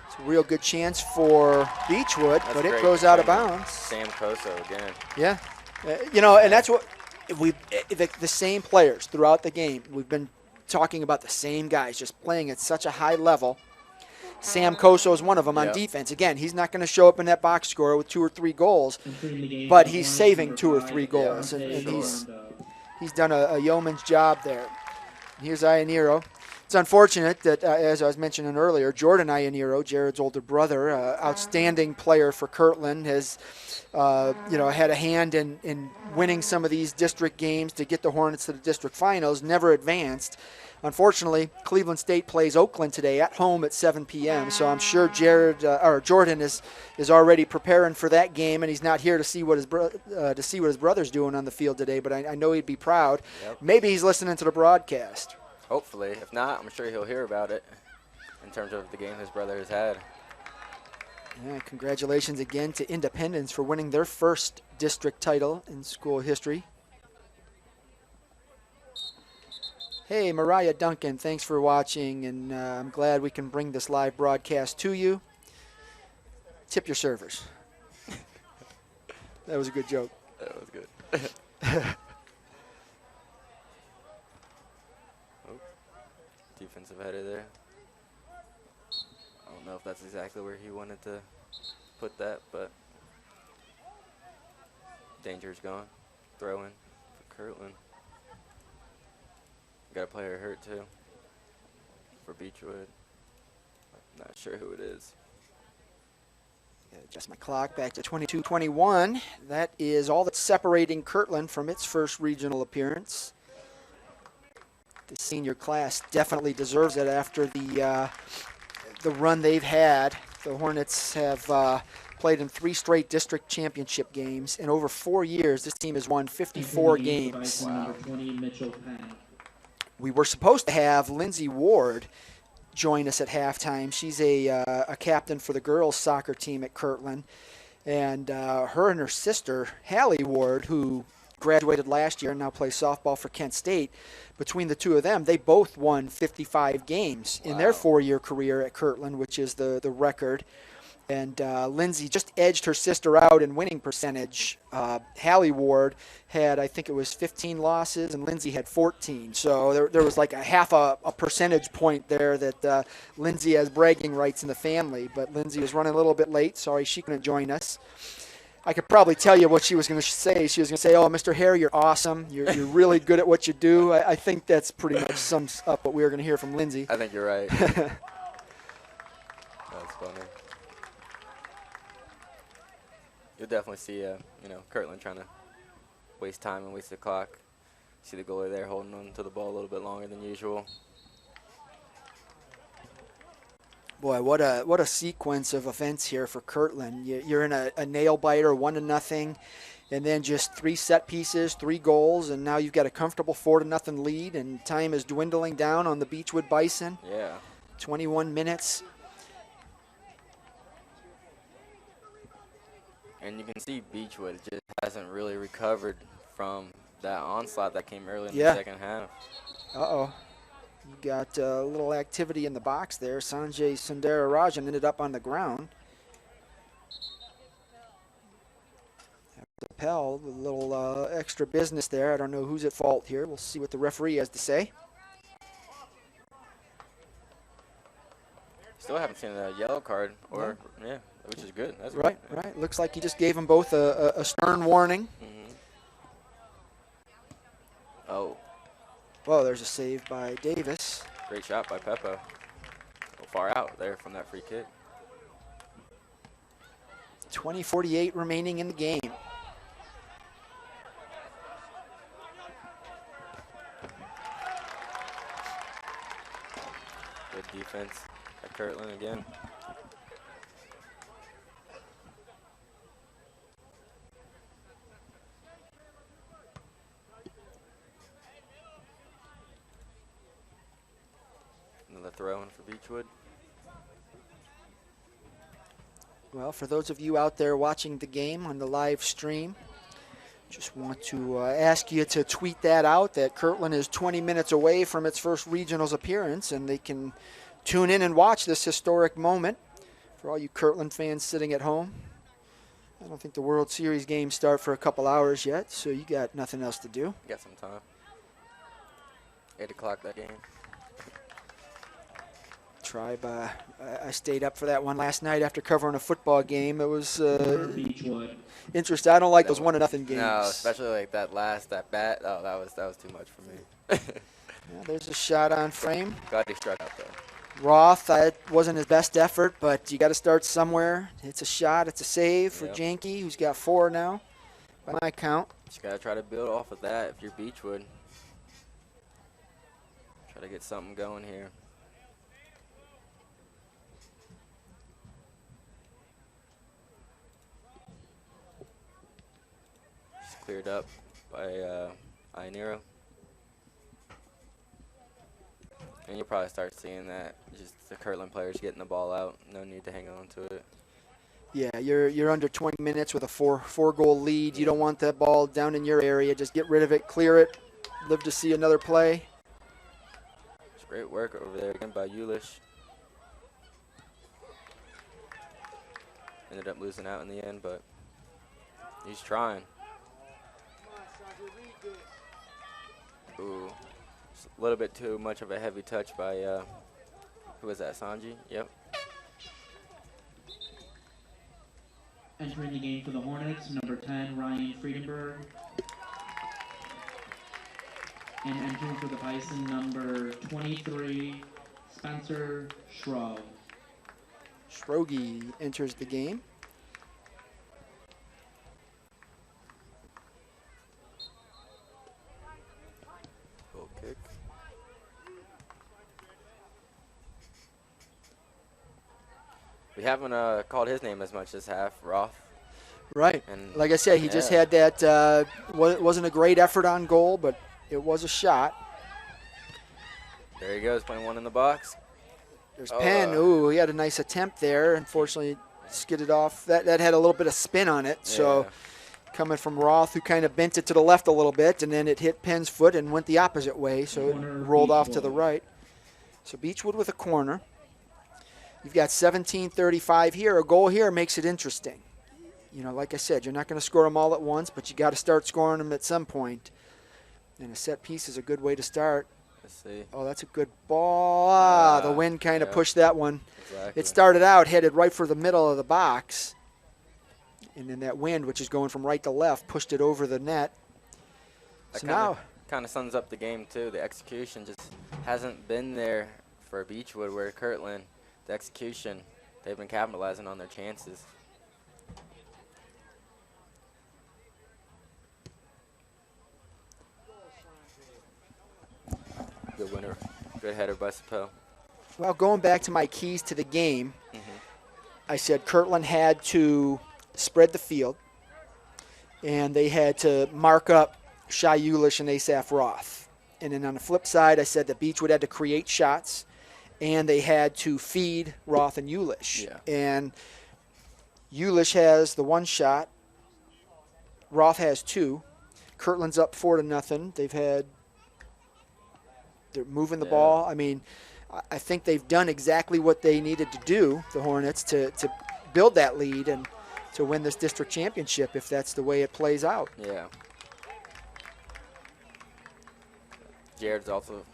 It's a real good chance for Beachwood, but it goes out of bounds. Sam Coso again. Yeah. And that's what the same players throughout the game. We've been talking about the same guys just playing at such a high level. Sam Coso is one of them on defense. Again, he's not going to show up in that box score with 2 or 3 goals, but he's saving 2 or 3 goals, and he's done a yeoman's job there. Here's Iannero. It's unfortunate that, as I was mentioning earlier, Jordan Iannero, Jared's older brother, outstanding player for Kirtland, has had a hand in winning some of these district games to get the Hornets to the district finals, never advanced. Unfortunately, Cleveland State plays Oakland today at home at 7 p.m., so I'm sure Jordan is already preparing for that game, and he's not here to see what his brother's doing on the field today, but I know he'd be proud. Yep. Maybe he's listening to the broadcast. Hopefully. If not, I'm sure he'll hear about it in terms of the game his brother has had. Yeah, congratulations again to Independence for winning their first district title in school history. Hey, Mariah Duncan, thanks for watching, and I'm glad we can bring this live broadcast to you. Tip your servers. That was a good joke. That was good. Defensive header there. I don't know if that's exactly where he wanted to put that, but danger's gone. Throw in for Kirtland. Got a player hurt too for Beachwood. Not sure who it is. Adjust my clock back to 22-21. That is all that's separating Kirtland from its first regional appearance. The senior class definitely deserves it after the the run they've had. The Hornets have played in 3 straight district championship games. In over 4 years, this team has won 54 games. Number 20, Mitchell Penn. We were supposed to have Lindsay Ward join us at halftime. She's a captain for the girls soccer team at Kirtland. And her and her sister, Hallie Ward, who graduated last year and now plays softball for Kent State, between the two of them, they both won 55 games in their 4-year career at Kirtland, which is the record. And Lindsay just edged her sister out in winning percentage. Hallie Ward had, I think it was 15 losses, and Lindsay had 14. So there was like a half a percentage point there that Lindsay has bragging rights in the family. But Lindsay was running a little bit late. Sorry, she couldn't join us. I could probably tell you what she was going to say. She was going to say, "Oh, Mr. Harry, you're awesome. You're really good at what you do." I think that's pretty much sums up what we were going to hear from Lindsay. I think you're right. That's funny. You'll definitely see, Kirtland trying to waste time and waste the clock. See the goalie there holding on to the ball a little bit longer than usual. Boy, what a sequence of events here for Kirtland. You're in a nail biter, 1-0, and then just 3 set pieces, 3 goals, and now you've got a comfortable 4-0 lead, and time is dwindling down on the Beachwood Bison. Yeah. 21 minutes. And you can see Beachwood just hasn't really recovered from that onslaught that came early in the second half. Uh-oh. You got a little activity in the box there. Sanjay Sundararajan ended up on the ground. Pell, a little extra business there. I don't know who's at fault here. We'll see what the referee has to say. Still haven't seen a yellow card, which is good. That's right, good. right. Looks like he just gave them both a stern warning. Mm-hmm. Oh. Well, there's a save by Davis. Great shot by Peppo. Go far out there from that free kick. 20:48 remaining in the game. Good defense at Kirtland again. Another throw in for Beachwood. Well, for those of you out there watching the game on the live stream, just want to ask you to tweet that out, that Kirtland is 20 minutes away from its first regionals appearance, and they can tune in and watch this historic moment. For all you Kirtland fans sitting at home, I don't think the World Series games start for a couple hours yet, so you got nothing else to do. Got some time. 8 o'clock that game. Tribe, I stayed up for that one last night after covering a football game. It was interesting. I don't like those 1-0 games. No, especially like that bat. Oh, that was too much for me. Yeah, there's a shot on frame. Glad he struck out though. Roth, it wasn't his best effort, but you got to start somewhere. It's a shot. It's a save for Janke, who's got 4 now, by my count. Just got to try to build off of that if you're Beachwood. Try to get something going here. Just cleared up by Ionero. And you'll probably start seeing that, just the Kirtland players getting the ball out. No need to hang on to it. Yeah, you're under 20 minutes with a four-goal lead. You don't want that ball down in your area. Just get rid of it, clear it. Live to see another play. It's great work over there again by Ulish. Ended up losing out in the end, but he's trying. Ooh. A little bit too much of a heavy touch by, who was that, Sanji? Yep. Entering the game for the Hornets, number 10, Ryan Friedenberg. And entering for the Bison, number 23, Spencer Schroe. Schrogi enters the game. Goal kick. We haven't called his name as much this half, Roth. Right. And Like I said, he just had that. Wasn't a great effort on goal, but it was a shot. There he goes, playing one in the box. There's Penn. Ooh, he had a nice attempt there. Unfortunately, skidded off. That had a little bit of spin on it. So coming from Roth, who kind of bent it to the left a little bit, and then it hit Penn's foot and went the opposite way. So it rolled off to the right. So Beachwood with a corner. You've got 17:35 here. A goal here makes it interesting. You know, like I said, you're not going to score them all at once, but you got to start scoring them at some point. And a set piece is a good way to start. Let's see. Oh, that's a good ball. The wind kind of pushed that one. Exactly. It started out headed right for the middle of the box. And then that wind, which is going from right to left, pushed it over the net. So now kind of sums up the game, too. The execution just hasn't been there for Beachwood, where Kirtland, the execution, they've been capitalizing on their chances. Good winner. Good header by Sapo. Well, going back to my keys to the game, I said Kirtland had to spread the field, and they had to mark up Shai Ulish and Asaph Roth. And then on the flip side, I said that Beachwood had to create shots, and they had to feed Roth and Ulish. Yeah. And Ulish has the one shot. Roth has two. Kirtland's up 4-0. They're moving the ball. I mean, I think they've done exactly what they needed to do, the Hornets, to build that lead and to win this district championship if that's the way it plays out. Yeah. Jared's also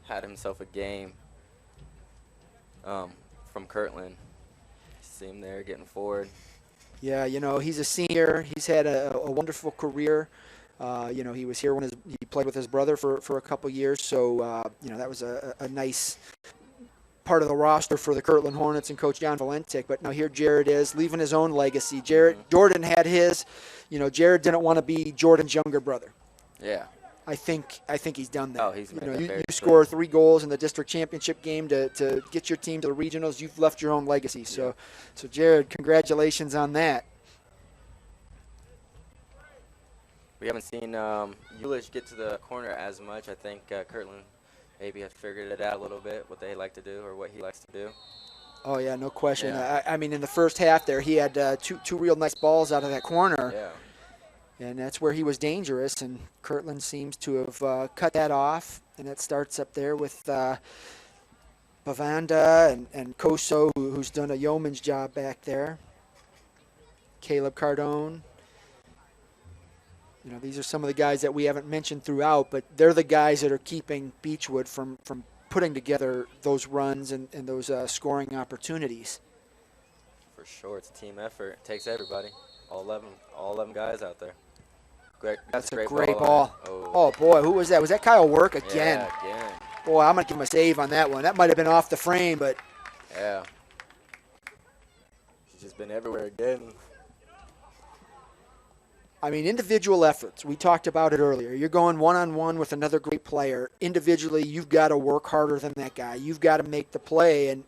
had himself a game from Kirtland. See him there getting forward. Yeah, you know, he's a senior. He's had a wonderful career. You know, he was here when he played with his brother for a couple years. So, you know, that was a nice part of the roster for the Kirtland Hornets and Coach John Valentic. But now here Jared is leaving his own legacy. Jordan had his. You know, Jared didn't want to be Jordan's younger brother. Yeah. I think he's done that. Oh, he's made that very you score 3 goals in the district championship game to get your team to the regionals. You've left your own legacy. So Jared, congratulations on that. We haven't seen Ulish get to the corner as much. I think Kirtland maybe has figured it out a little bit, what they like to do or what he likes to do. Oh, yeah, no question. Yeah. I mean, in the first half there, he had two real nice balls out of that corner. Yeah. And that's where he was dangerous, and Kirtland seems to have cut that off. And it starts up there with Bavanda and Koso, who's done a yeoman's job back there. Caleb Cardone. You know, these are some of the guys that we haven't mentioned throughout, but they're the guys that are keeping Beachwood from putting together those runs and those scoring opportunities. For sure, it's a team effort. It takes everybody, all 11 guys out there. That's a great ball. Oh, boy, who was that? Was that Kyle Work again? Yeah, again. Boy, I'm going to give him a save on that one. That might have been off the frame, but... Yeah. She's just been everywhere again. I mean, individual efforts. We talked about it earlier. You're going one-on-one with another great player. Individually, you've got to work harder than that guy. You've got to make the play, and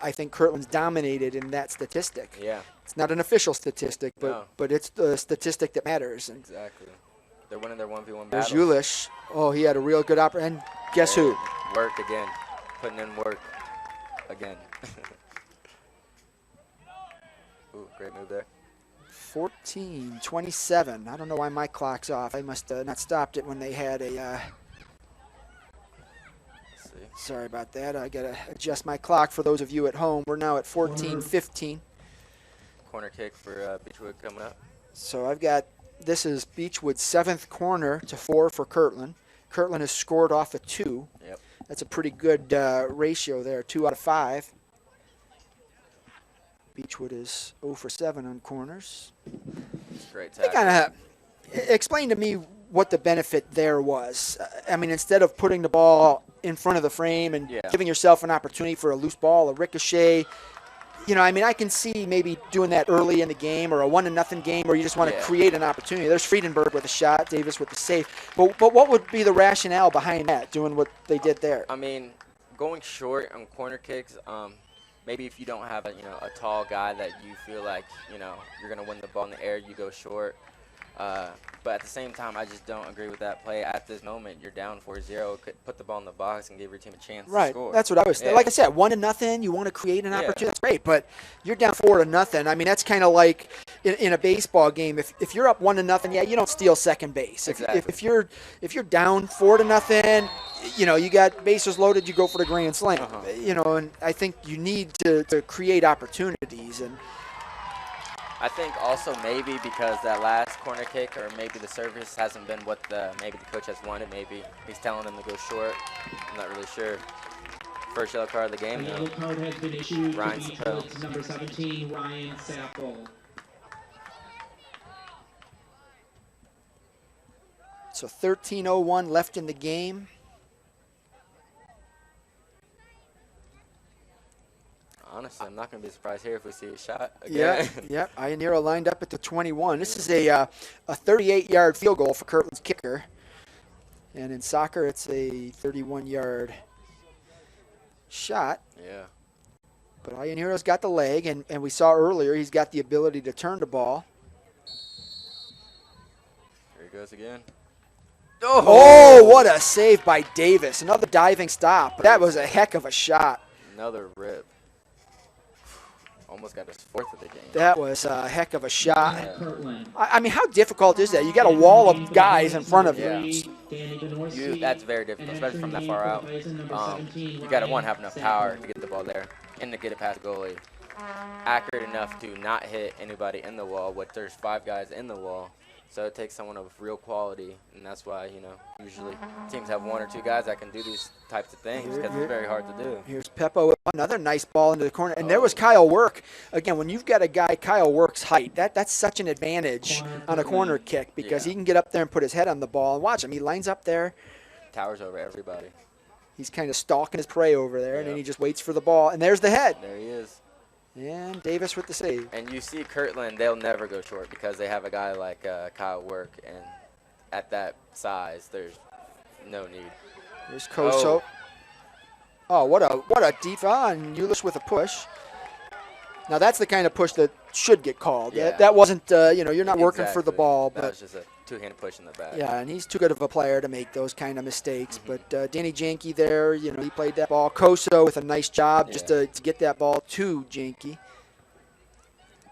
I think Kirtland's dominated in that statistic. Yeah. It's not an official statistic, but it's the statistic that matters. And exactly. They're winning their 1v1 there's battles. Ulish. Oh, he had a real good opportunity. And guess who? Work again. Putting in work again. Ooh, great move there. 14:27. I don't know why my clock's off. I must not stopped it when they had a... Let's see. Sorry about that. I got to adjust my clock for those of you at home. We're now at 14:15. Corner kick for Beachwood coming up. So I've got, this is Beachwood's 7th corner to 4 for Kirtland. Kirtland has scored off a 2. Yep. That's a pretty good ratio there, 2 out of 5. Beachwood is 0 for 7 on corners. Great They tackle. kind of explain to me what the benefit there was. I mean, instead of putting the ball in front of the frame and giving yourself an opportunity for a loose ball, a ricochet, you know, I mean, I can see maybe doing that early in the game or a 1-0 game where you just want to create an opportunity. There's Friedenberg with a shot, Davis with the save. But what would be the rationale behind that, doing what they did there? I mean, going short on corner kicks, maybe if you don't have a tall guy that you feel like you're gonna win the ball in the air, you go short. But at the same time, I just don't agree with that play. At this moment, you're down 4-0. Could put the ball in the box and give your team a chance to score. That's what I was. Yeah. Like I said, 1-0. You want to create an opportunity. That's great, but you're down 4-0. I mean, that's kind of like in a baseball game. If you're up 1-0, yeah, you don't steal second base. Exactly. If you're down 4-0, you got bases loaded. You go for the grand slam. And I think you need to create opportunities. And I think also maybe because that last corner kick or maybe the service hasn't been what maybe the coach has wanted. Maybe he's telling them to go short. I'm not really sure. First yellow card of the game. A yellow card has been issued Ryan to Sapple. Beachwood's number 17, Ryan Sapple. So 13:01 left in the game. Honestly, I'm not going to be surprised here if we see a shot again. Yeah. Ionero lined up at the 21. This is a 38-yard field goal for Kirtland's kicker. And in soccer, it's a 31-yard shot. Yeah. But Ionero's got the leg, and we saw earlier he's got the ability to turn the ball. Here he goes again. Oh, what a save by Davis. Another diving stop. That was a heck of a shot. Another rip. Almost got his fourth of the game. That was a heck of a shot. Kirtland. I mean, how difficult is that? You got a wall of guys in front of you. That's very difficult, especially from that far out. You got to, have enough power to get the ball there and to get it past the goalie. Accurate enough to not hit anybody in the wall, but there's 5 guys in the wall. So it takes someone of real quality, and that's why, usually teams have 1 or 2 guys that can do these types of things because it's very hard to do. Here's Peppo with another nice ball into the corner. And there was Kyle Work. Again, when you've got a guy Kyle Work's height, that's such an advantage on a corner kick because he can get up there and put his head on the ball. And watch him. He lines up there. Towers over everybody. He's kind of stalking his prey over there, and then he just waits for the ball. And there's the head. There he is. And Davis with the save. And you see Kirtland, they'll never go short because they have a guy like Kyle Work, and at that size, there's no need. There's Koso. Oh, what a deep and Ulish with a push. Now that's the kind of push that should get called. Yeah. That wasn't, you're not working for the Exactly. ball. That But was just a two-handed push in the back. yeah, and he's too good of a player to make those kind of mistakes. But Danny Janke there, he played that ball. Koso with a nice job just to get that ball to Janke.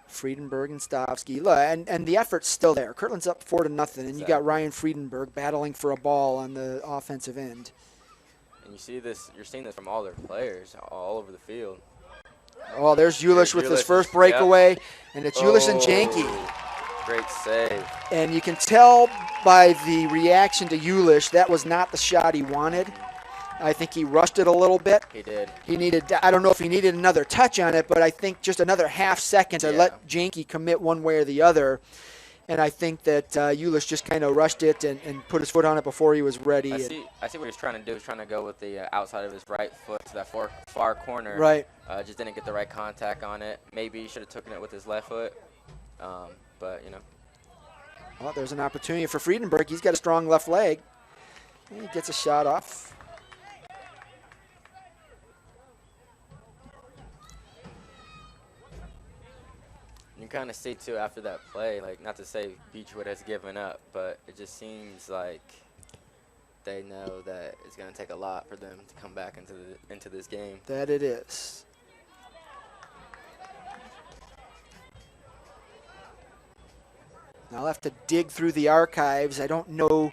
Friedenberg and Stavsky. Look, and the effort's still there. Kirtland's up 4-0, and you got Ryan Friedenberg battling for a ball on the offensive end. And you're seeing this from all their players all over the field. Oh, there's Ulish with his first breakaway, and it's Ulish and Janke. Great save. And you can tell by the reaction to Ulish that was not the shot he wanted. I think he rushed it a little bit. He did. I don't know if he needed another touch on it, but I think just another half second to let Janke commit one way or the other. And I think that Ulish just kind of rushed it and put his foot on it before he was ready. I see what he was trying to do. He was trying to go with the outside of his right foot to that far corner. Right. Just didn't get the right contact on it. Maybe he should have taken it with his left foot. But, Well, there's an opportunity for Friedenberg. He's got a strong left leg. He gets a shot off. You kind of see, too, after that play, like, not to say Beachwood has given up, but it just seems like they know that it's going to take a lot for them to come back into this game. That it is. Now I'll have to dig through the archives. I don't know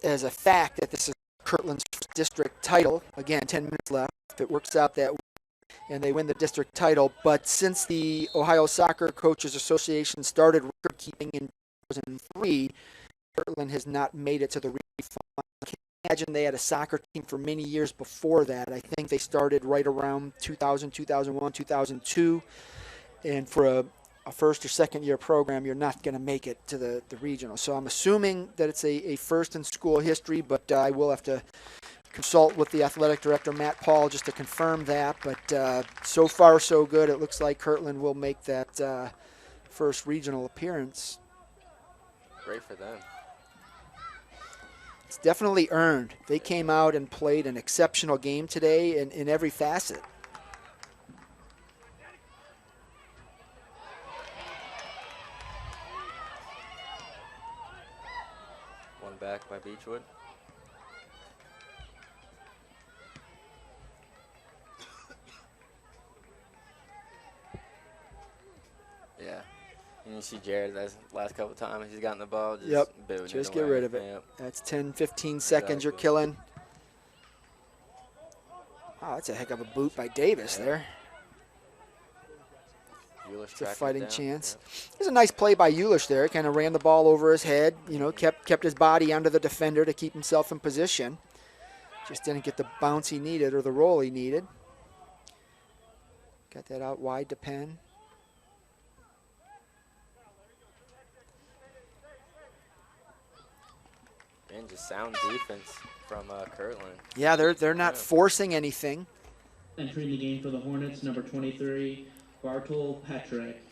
as a fact that this is Kirtland's district title. Again, 10 minutes left. If it works out that way and they win the district title. But since the Ohio Soccer Coaches Association started record keeping in 2003, Kirtland has not made it to the refund. I can imagine they had a soccer team for many years before that. I think they started right around 2000, 2001, 2002. And for a first or second year program, you're not going to make it to the regional. So I'm assuming that it's a first in school history, but I will have to consult with the athletic director, Matt Paul, just to confirm that. But so far, so good. It looks like Kirtland will make that first regional appearance. Great for them. It's definitely earned. They came out and played an exceptional game today in every facet. back by Beachwood. Yeah. And you see Jared, that's last couple times he's gotten the ball, just booting Just it get away. rid of it. Yep. That's 10, 15 seconds you're Exactly. killing. Wow, that's a heck of a boot by Davis there. Eulish It's a tracked it fighting down. chance. Yep. It was a nice play by Eulish there. Kind of ran the ball over his head. You know, kept his body under the defender to keep himself in position. Just didn't get the bounce he needed or the roll he needed. Got that out wide to Penn. And just sound defense from Kirtland. Yeah, they're not forcing anything. Entering the game for the Hornets, number 23, Bartol Petrick.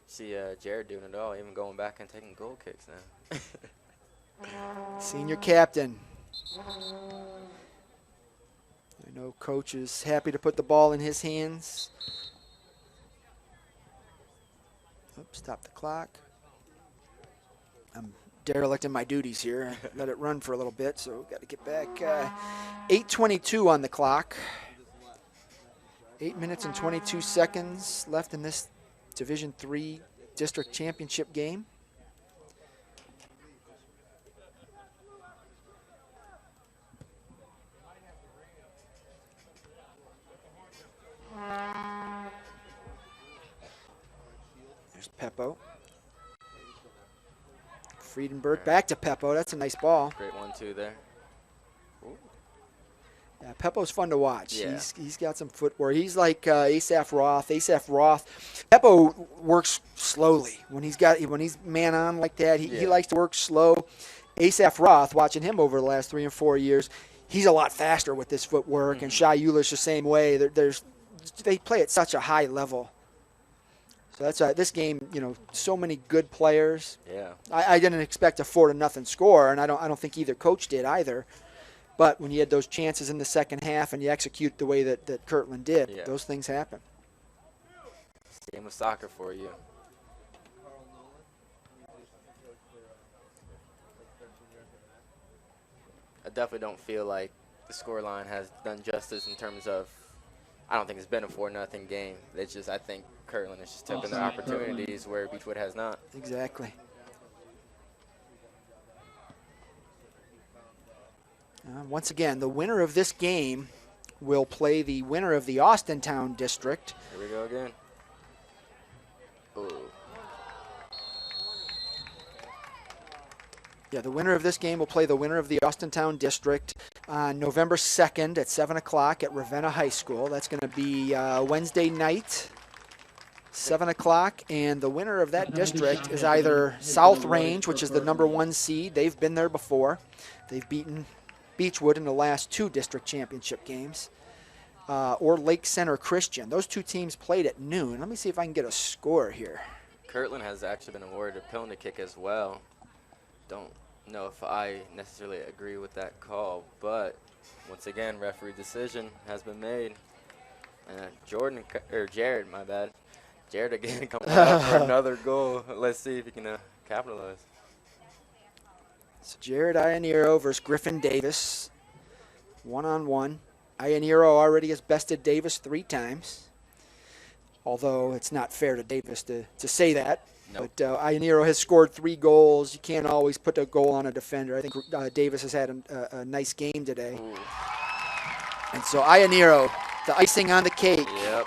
See Jared doing it all, even going back and taking goal kicks now. Senior captain. I know coach is happy to put the ball in his hands. Oops, stop the clock. I'm derelict in my duties here. I let it run for a little bit, so got to get back. 8:22 on the clock. 8 minutes and 22 seconds left in this Division III district championship game. There's Peppo. Friedenberg back to Peppo. That's a nice ball. Great 1-2 there. Yeah, Peppo's fun to watch. Yeah. He's got some footwork. He's like Asaph Roth. Asaph Roth. Peppo works slowly when he's man on like that. He likes to work slow. Asaph Roth, watching him over the last 3 and 4 years, he's a lot faster with his footwork. And Shai Eulish the same way. They play at such a high level. So that's this game. You know, so many good players. Yeah. I didn't expect a 4-0 score, and I don't think either coach did either. But when you had those chances in the second half and you execute the way that Kirtland did, those things happen. It's a game of soccer for you. I definitely don't feel like the scoreline has done justice in terms of, I don't think it's been a 4-0 game. It's just, I think Kirtland has just taken their opportunities where Beachwood has not. Exactly. Once again, the winner of this game will play the winner of the Austintown district. Here we go again. Ooh. Yeah, the winner of this game will play the winner of the Austintown district on November 2nd at 7 o'clock at Ravenna High School. That's going to be Wednesday night, 7 o'clock. And the winner of that district is either South Range, which is the #1 seed. They've been there before. They've beaten Beachwood in the last 2 district championship games, or Lake Center Christian. Those 2 teams played at noon. Let me see if I can get a score here. Kirtland has actually been awarded a penalty kick as well. Don't know if I necessarily agree with that call, but once again, referee decision has been made. Jared, my bad. Jared again coming out for another goal. Let's see if he can capitalize. So Jared Ianiero versus Griffin Davis, 1-on-1. Ianiero already has bested Davis 3 times, although it's not fair to Davis to say that. Nope. But Ianiero has scored 3 goals. You can't always put a goal on a defender. I think Davis has had a nice game today. Ooh. And so Ianiero, the icing on the cake. Yep.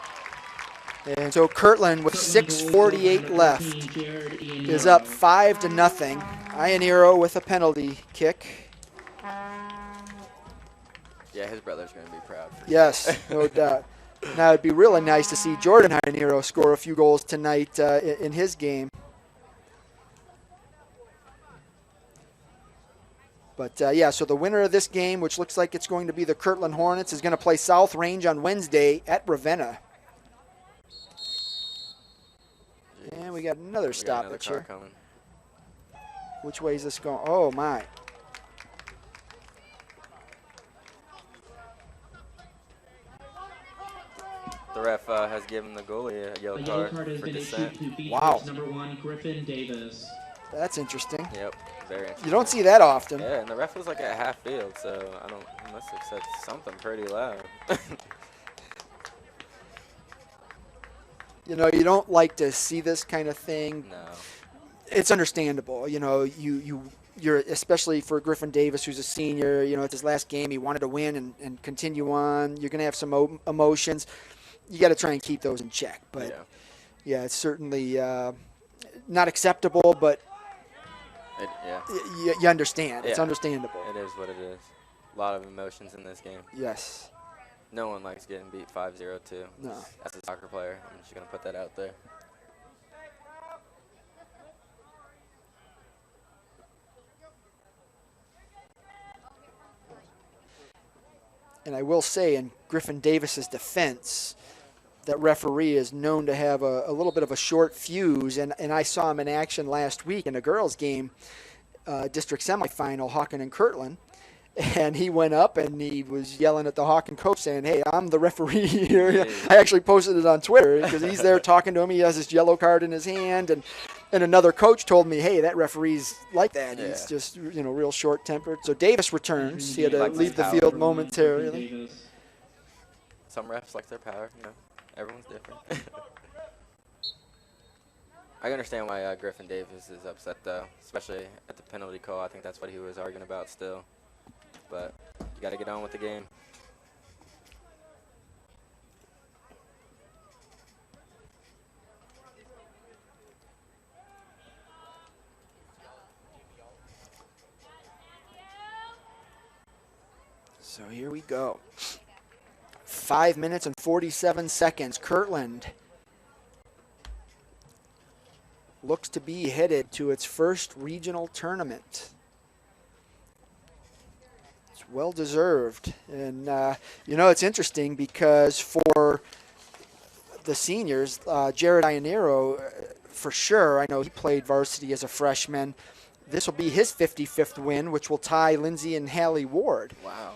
And so Kirtland, with 6:48 left, is up 5-0. Ianiero with a penalty kick. Yeah, his brother's going to be proud. Yes, no doubt. Now, it'd be really nice to see Jordan Ianiero score a few goals tonight in his game. But, yeah, so the winner of this game, which looks like it's going to be the Kirtland Hornets, is going to play South Range on Wednesday at Ravenna. And we got another stoppage here. Coming. Which way is this going? Oh, my. ref has given the goalie a A yellow yellow card card has for been dissent. issued to Wow. Beachwood's number 1, Griffin Davis. That's interesting. Yep, very interesting. You don't see that often. Yeah, and the ref was like at half field, so he must have said something pretty loud. You know, you don't like to see this kind of thing. No. It's understandable. You know, you're especially for Griffin Davis, who's a senior. You know, it's his last game. He wanted to win and continue on. You're going to have some emotions. You got to try and keep those in check. But yeah, it's certainly not acceptable. But you understand. It's understandable. It is what it is. A lot of emotions in this game. Yes. No one likes getting beat 5-0 too. No. As a soccer player, I'm just going to put that out there. And I will say, in Griffin Davis's defense, that referee is known to have a little bit of a short fuse. And I saw him in action last week in a girls' game, district semifinal, Hawken and Kirtland. And he went up and he was yelling at the Hawken coach saying, "Hey, I'm the referee here." I actually posted it on Twitter because he's there talking to him. He has his yellow card in his hand. And another coach told me, "Hey, that referee's like that. Yeah. He's just, you know, real short-tempered." So Davis returns. He had to Like leave the power. field momentarily. Some refs like their power, you know. Everyone's different. I understand why Griffin Davis is upset, though, especially at the penalty call. I think that's what he was arguing about still. But you got to get on with the game. So here we go. 5 minutes and 47 seconds. Kirtland looks to be headed to its first regional tournament. It's well deserved. And, you know, it's interesting because for the seniors, Jared Ionero, for sure, I know he played varsity as a freshman. This will be his 55th win, which will tie Lindsay and Hallie Ward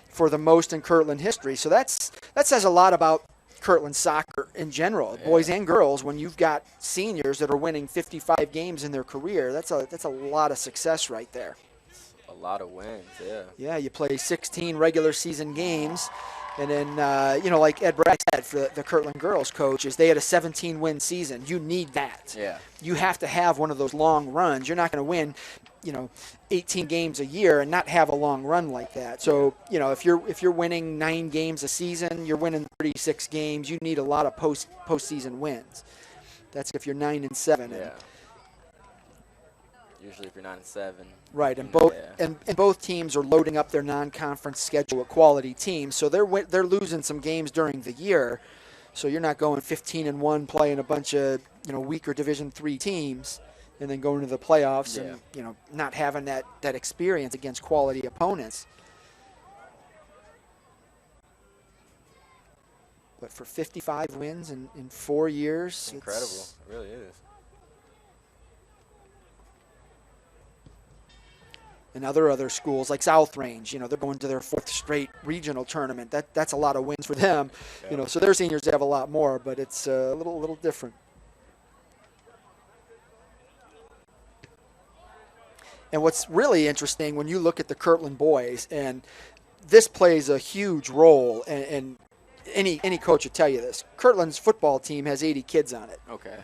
for the most in Kirtland history. So that says a lot about Kirtland soccer in general, boys and girls. When you've got seniors that are winning 55 games in their career, that's a lot of success right there. A lot of wins, yeah. Yeah, you play 16 regular season games. And then, you know, like Ed Bragg said, for the Kirtland girls coaches, they had a 17-win season. You need that. Yeah. You have to have one of those long runs. You're not going to win, you know, 18 games a year and not have a long run like that. So, you know, if you're winning 9 games a season, you're winning 36 games. You need a lot of postseason wins. That's if you're 9-7. Yeah. Usually, if you're 9-7. Right, and both teams are loading up their non-conference schedule with quality teams, so they're losing some games during the year. So you're not going 15-1 playing a bunch of, you know, weaker Division III teams, and then going to the playoffs and, you know, not having that experience against quality opponents. But for 55 wins in 4 years, incredible. It really is. And other schools like South Range, you know, they're going to their 4th straight regional tournament. That's a lot of wins for them, you know. So their seniors have a lot more, but it's a little different. And what's really interesting when you look at the Kirtland boys, and this plays a huge role, and any coach would tell you this. Kirtland's football team has 80 kids on it. Okay.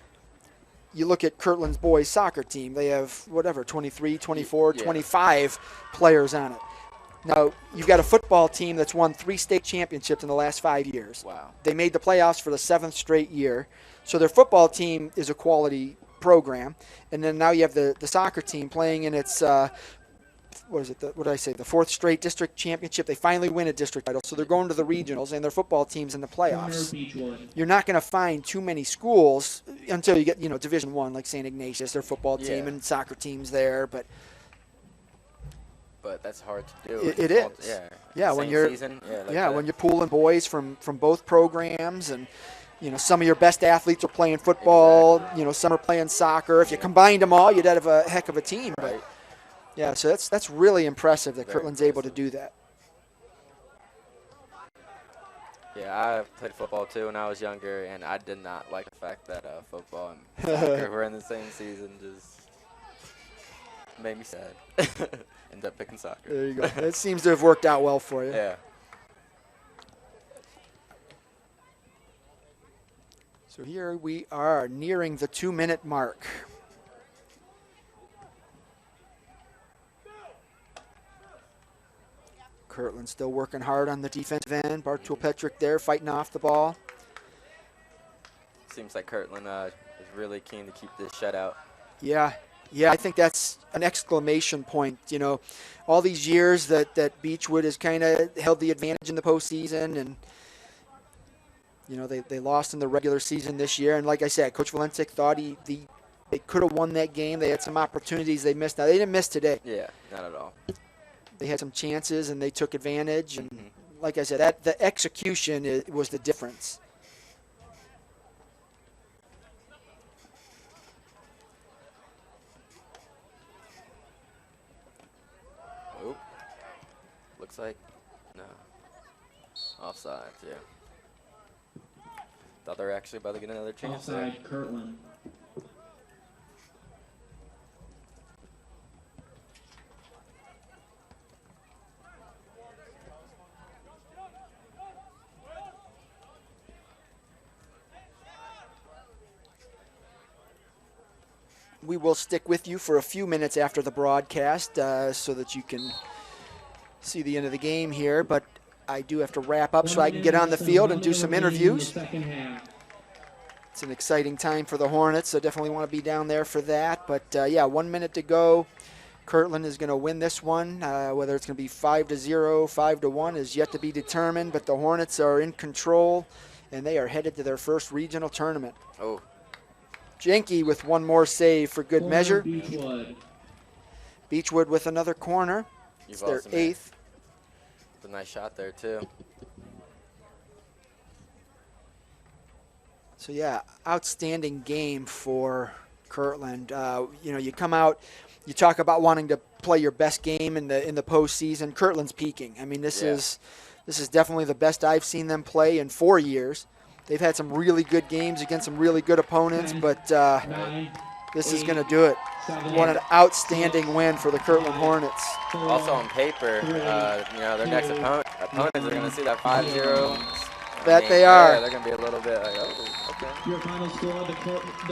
You look at Kirtland's boys soccer team, they have, 23, 24, 25 players on it. Now, you've got a football team that's won 3 state championships in the last 5 years. Wow. They made the playoffs for the 7th straight year. So their football team is a quality program. And then now you have the soccer team playing in its, what did I say, the 4th straight district championship. They finally win a district title, so they're going to the regionals, and their football team's in the playoffs. You're not going to find too many schools until you get, you know, Division I, like St. Ignatius, their football team and soccer teams there, but that's hard to do. It is. When you're when you're pooling boys from both programs, and you know, some of your best athletes are playing football. Exactly. You know, some are playing soccer. If you combined them all, you'd have a heck of a team. Right. But yeah, so that's really impressive that Kirtland's able to do that. Yeah, I played football too when I was younger, and I did not like the fact that football and soccer were in the same season. Just made me sad. Ended up picking soccer. There you go. It seems to have worked out well for you. Yeah. So here we are nearing the 2-minute mark. Kirtland still working hard on the defensive end. Bartul Petrick there fighting off the ball. Seems like Kirtland is really keen to keep this shutout. Yeah, I think that's an exclamation point. You know, all these years that Beachwood has kind of held the advantage in the postseason, and you know they lost in the regular season this year. And like I said, Coach Valentic thought they could have won that game. They had some opportunities they missed. Now they didn't miss today. Yeah, not at all. They had some chances and they took advantage. And like I said, the execution was the difference. Oop. Looks like no. Offside, yeah. Thought they were actually about to get another chance there. Offside, Kirtland. We will stick with you for a few minutes after the broadcast so that you can see the end of the game here. But I do have to wrap up so I can get on the field and do some interviews. It's an exciting time for the Hornets, so definitely want to be down there for that. But, yeah, 1 minute to go. Kirtland is going to win this one. Whether it's going to be 5-0, 5-1 is yet to be determined. But the Hornets are in control, and they are headed to their first regional tournament. Oh. Jenke with one more save for good Corner, measure. Beachwood. Beachwood with another corner. It's their awesome, 8th. It's a nice shot there, too. So, yeah, outstanding game for Kirtland. You know, you come out, you talk about wanting to play your best game in the postseason. Kirtland's peaking. I mean, this is definitely the best I've seen them play in 4 years. They've had some really good games against some really good opponents, but this is going to do it. What an outstanding win for the Kirtland Hornets. Also on paper, you know, their next opponents are going to see that 5-0. They are. Yeah, they're going to be a little bit like, oh, okay. Your final score, the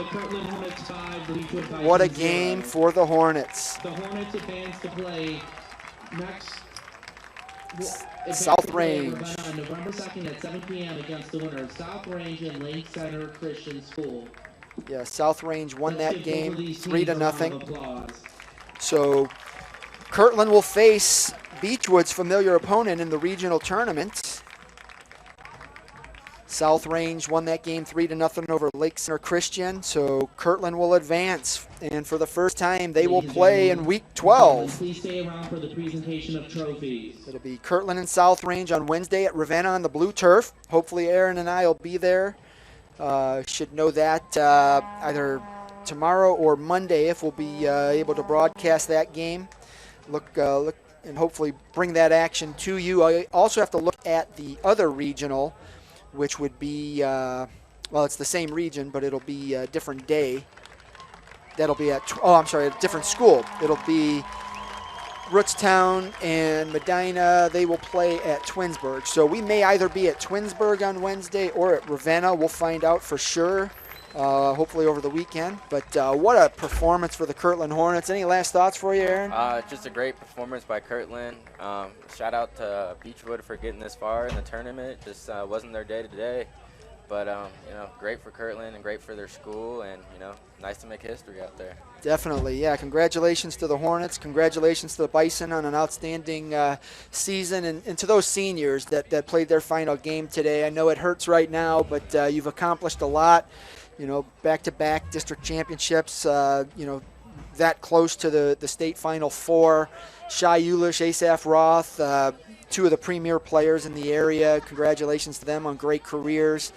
Kirtland Hornets 5, the Beachwood Vikings What a 0. game for the Hornets. The Hornets advance to play next. South Range. On November 2nd at 7 p.m. against the winner of South Range and Lake Center Christian School. Yeah, South Range won Let's that give both game of these 3-0. teams a round of applause. So Kirtland will face Beachwood's familiar opponent in the regional tournament. South Range won that game 3-0 over Lake Center Christian. So Kirtland will advance, and for the first time, they will play in Week 12. Please stay around for the presentation of trophies. It'll be Kirtland and South Range on Wednesday at Ravenna on the blue turf. Hopefully, Aaron and I will be there. Should know that either tomorrow or Monday if we'll be able to broadcast that game. Look, and hopefully bring that action to you. I also have to look at the other regional, which would be, well, it's the same region, but it'll be a different day. That'll be at, a different school. It'll be Rootstown and Medina. They will play at Twinsburg. So we may either be at Twinsburg on Wednesday or at Ravenna. We'll find out for sure, hopefully over the weekend. But what a performance for the Kirtland Hornets. Any last thoughts for you, Aaron? Just a great performance by Kirtland. Shout out to Beachwood for getting this far in the tournament. Just wasn't their day today. But, you know, great for Kirtland and great for their school, and, you know, nice to make history out there. Definitely, yeah. Congratulations to the Hornets. Congratulations to the Bison on an outstanding season, and to those seniors that played their final game today. I know it hurts right now, but you've accomplished a lot. You know, back-to-back district championships, you know, that close to the state Final Four. Shai Eulish, Asaph Roth, two of the premier players in the area. Congratulations to them on great careers.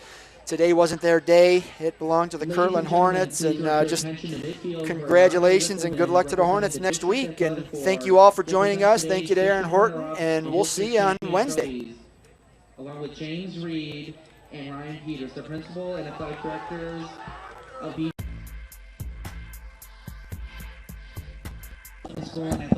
Today wasn't their day. It belonged to the Kirtland Hornets, and just congratulations and good luck to the Hornets next week. And thank you all for joining us. Thank you to Aaron Horton, and we'll see you on Wednesday. along with James Reed and Ryan Peters, the principal and athletic directors of Beachwood School and